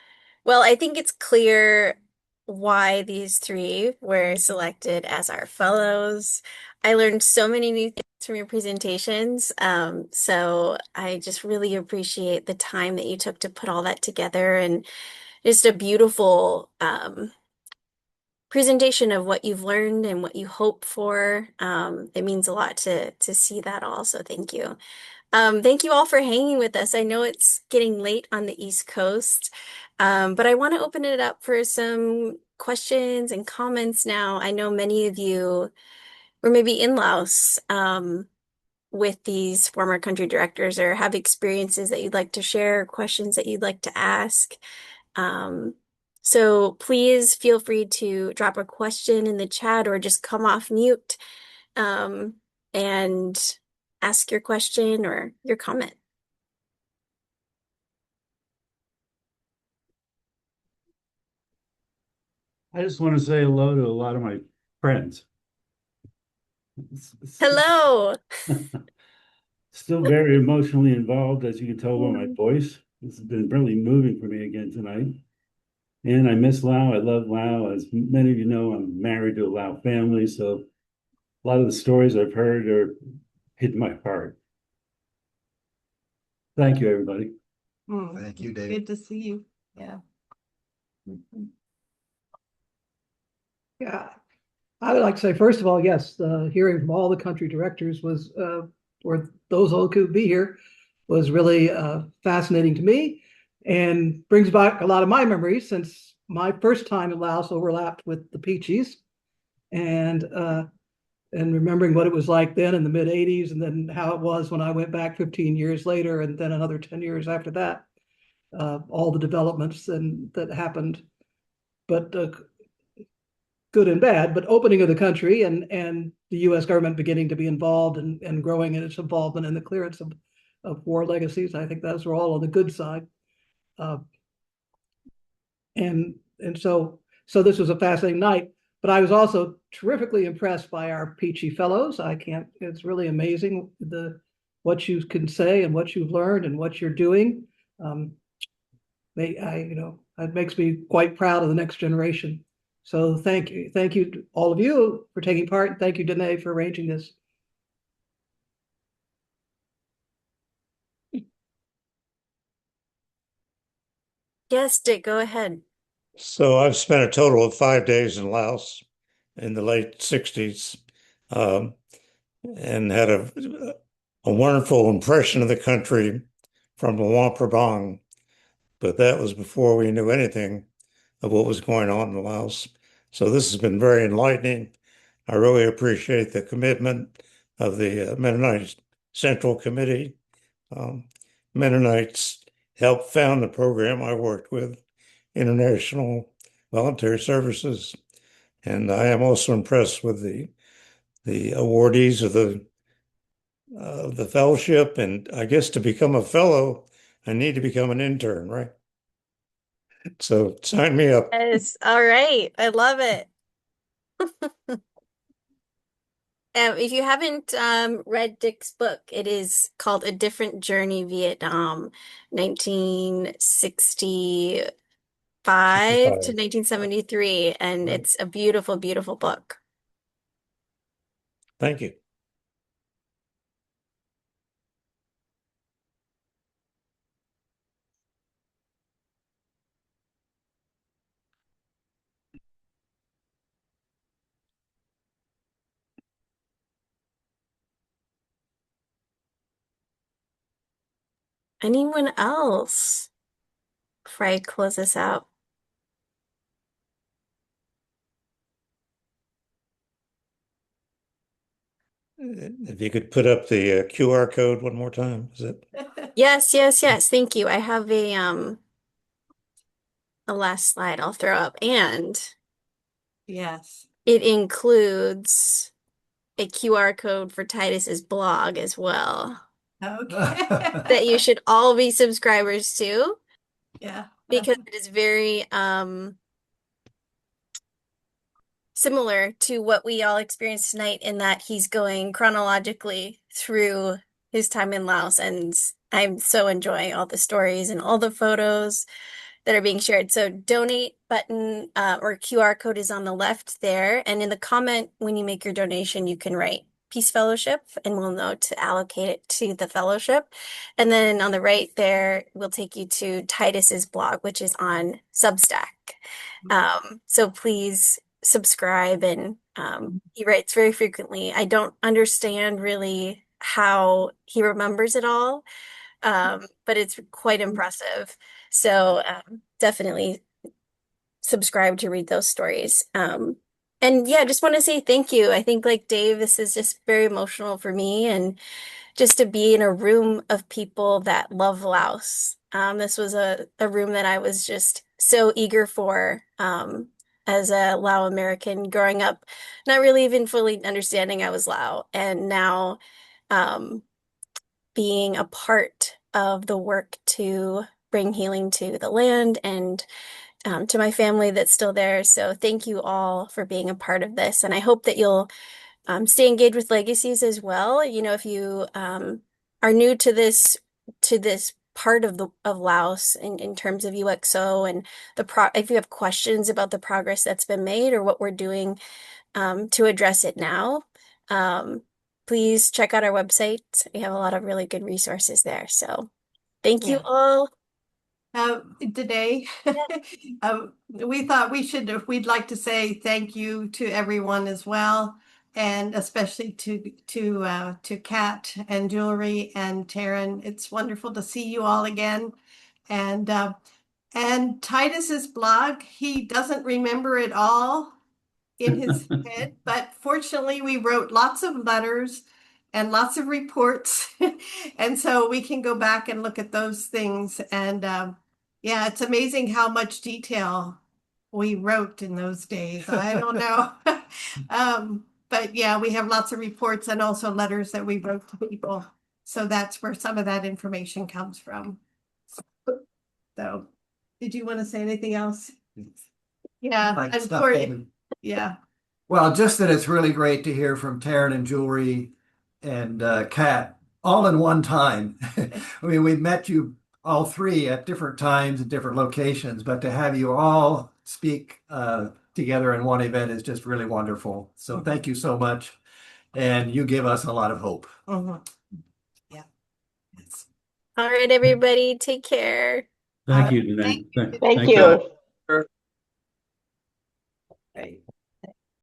Well, I think it's clear why these three were selected as our fellows. I learned so many new things from your presentations. So I just really appreciate the time that you took to put all that together, and just a beautiful presentation of what you've learned and what you hope for. It means a lot to see that all. So thank you. Thank you all for hanging with us. I know it's getting late on the East Coast, but I want to open it up for some questions and comments now. I know many of you were maybe in Laos with these former country directors, or have experiences that you'd like to share, questions that you'd like to ask. So please feel free to drop a question in the chat or just come off mute and ask your question or your comment. I just want to say hello to a lot of my friends. Hello. Still very emotionally involved, as you can tell by my voice. This has been really moving for me again tonight. And I miss Lao. I love Lao. As many of you know, I'm married to a Lao family, so a lot of the stories I've heard are hit my heart. Thank you, everybody. Thank you, David. Good to see you. Yeah. Yeah, I would like to say, first of all, yes, hearing from all the country directors was, or those who could be here, was really fascinating to me and brings back a lot of my memories since my first time in Laos overlapped with the Peaches and remembering what it was like then in the mid 80s and then how it was when I went back 15 years later and then another 10 years after that, all the developments that happened. But good and bad, but opening of the country and the U.S. government beginning to be involved and growing in its involvement in the clearance of war legacies. I think those are all on the good side. And so this was a fascinating night, but I was also terrifically impressed by our Peachy fellows. It's really amazing what you can say and what you've learned and what you're doing. It makes me quite proud of the next generation. So thank you to all of you for taking part. Thank you, Danae, for arranging this. Yes, Dick, go ahead. So I've spent a total of 5 days in Laos in the late 60s and had a wonderful impression of the country from Luang Prabang, but that was before we knew anything of what was going on in Laos. So this has been very enlightening. I really appreciate the commitment of the Mennonite Central Committee. Mennonites helped found the program I worked with, International Voluntary Services. And I am also impressed with the awardees of the fellowship. And I guess to become a fellow, I need to become an intern, right? So sign me up. Yes, all right. I love it. If you haven't read Dick's book, it is called A Different Journey Vietnam, 1965 to 1973, and it's a beautiful, beautiful book. Thank you. Anyone else before I close this out? If you could put up the QR code one more time, is it? Yes, yes, yes. Thank you. I have a last slide I'll throw up, and Yes. it includes a QR code for Titus's blog as well. Okay. That you should all be subscribers to. Yeah. Because it is very similar to what we all experienced tonight in that he's going chronologically through his time in Laos, and I'm so enjoying all the stories and all the photos that are being shared. So donate button or QR code is on the left there, and in the comment when you make your donation you can write Peace Fellowship and we'll know to allocate it to the fellowship. And then on the right there will take you to Titus's blog, which is on Substack. So please subscribe, and he writes very frequently. I don't understand really how he remembers it all, but it's quite impressive. So definitely subscribe to read those stories. And yeah, just want to say thank you. I think like Dave, this is just very emotional for me, and just to be in a room of people that love Laos. This was a room that I was just so eager for as a Lao American growing up, not really even fully understanding I was Lao, and now being a part of the work to bring healing to the land and to my family that's still there. So thank you all for being a part of this, and I hope that you'll stay engaged with legacies as well. You know, if you are new to this part of Laos in terms of UXO and if you have questions about the progress that's been made or what we're doing to address it now, please check out our website. We have a lot of really good resources there. So thank you all. Today, we thought we'd like to say thank you to everyone as well, and especially to Kat and Jewelry and Taryn. It's wonderful to see you all again. And Titus's blog, he doesn't remember it all in his head, but fortunately we wrote lots of letters and lots of reports. And so we can go back and look at those things. And yeah, it's amazing how much detail we wrote in those days. I don't know. But yeah, we have lots of reports and also letters that we wrote to people. So that's where some of that information comes from. So did you want to say anything else? Yeah, Like I'm stuff, sorry. David. Yeah. Well, just that it's really great to hear from Taryn and Jewelry and Kat all in one time. I mean, we met you all three at different times at different locations, but to have you all speak together in one event is just really wonderful. So thank you so much. And you give us a lot of hope. Yeah. All right, everybody, take care. Thank you, Danae. Thank you.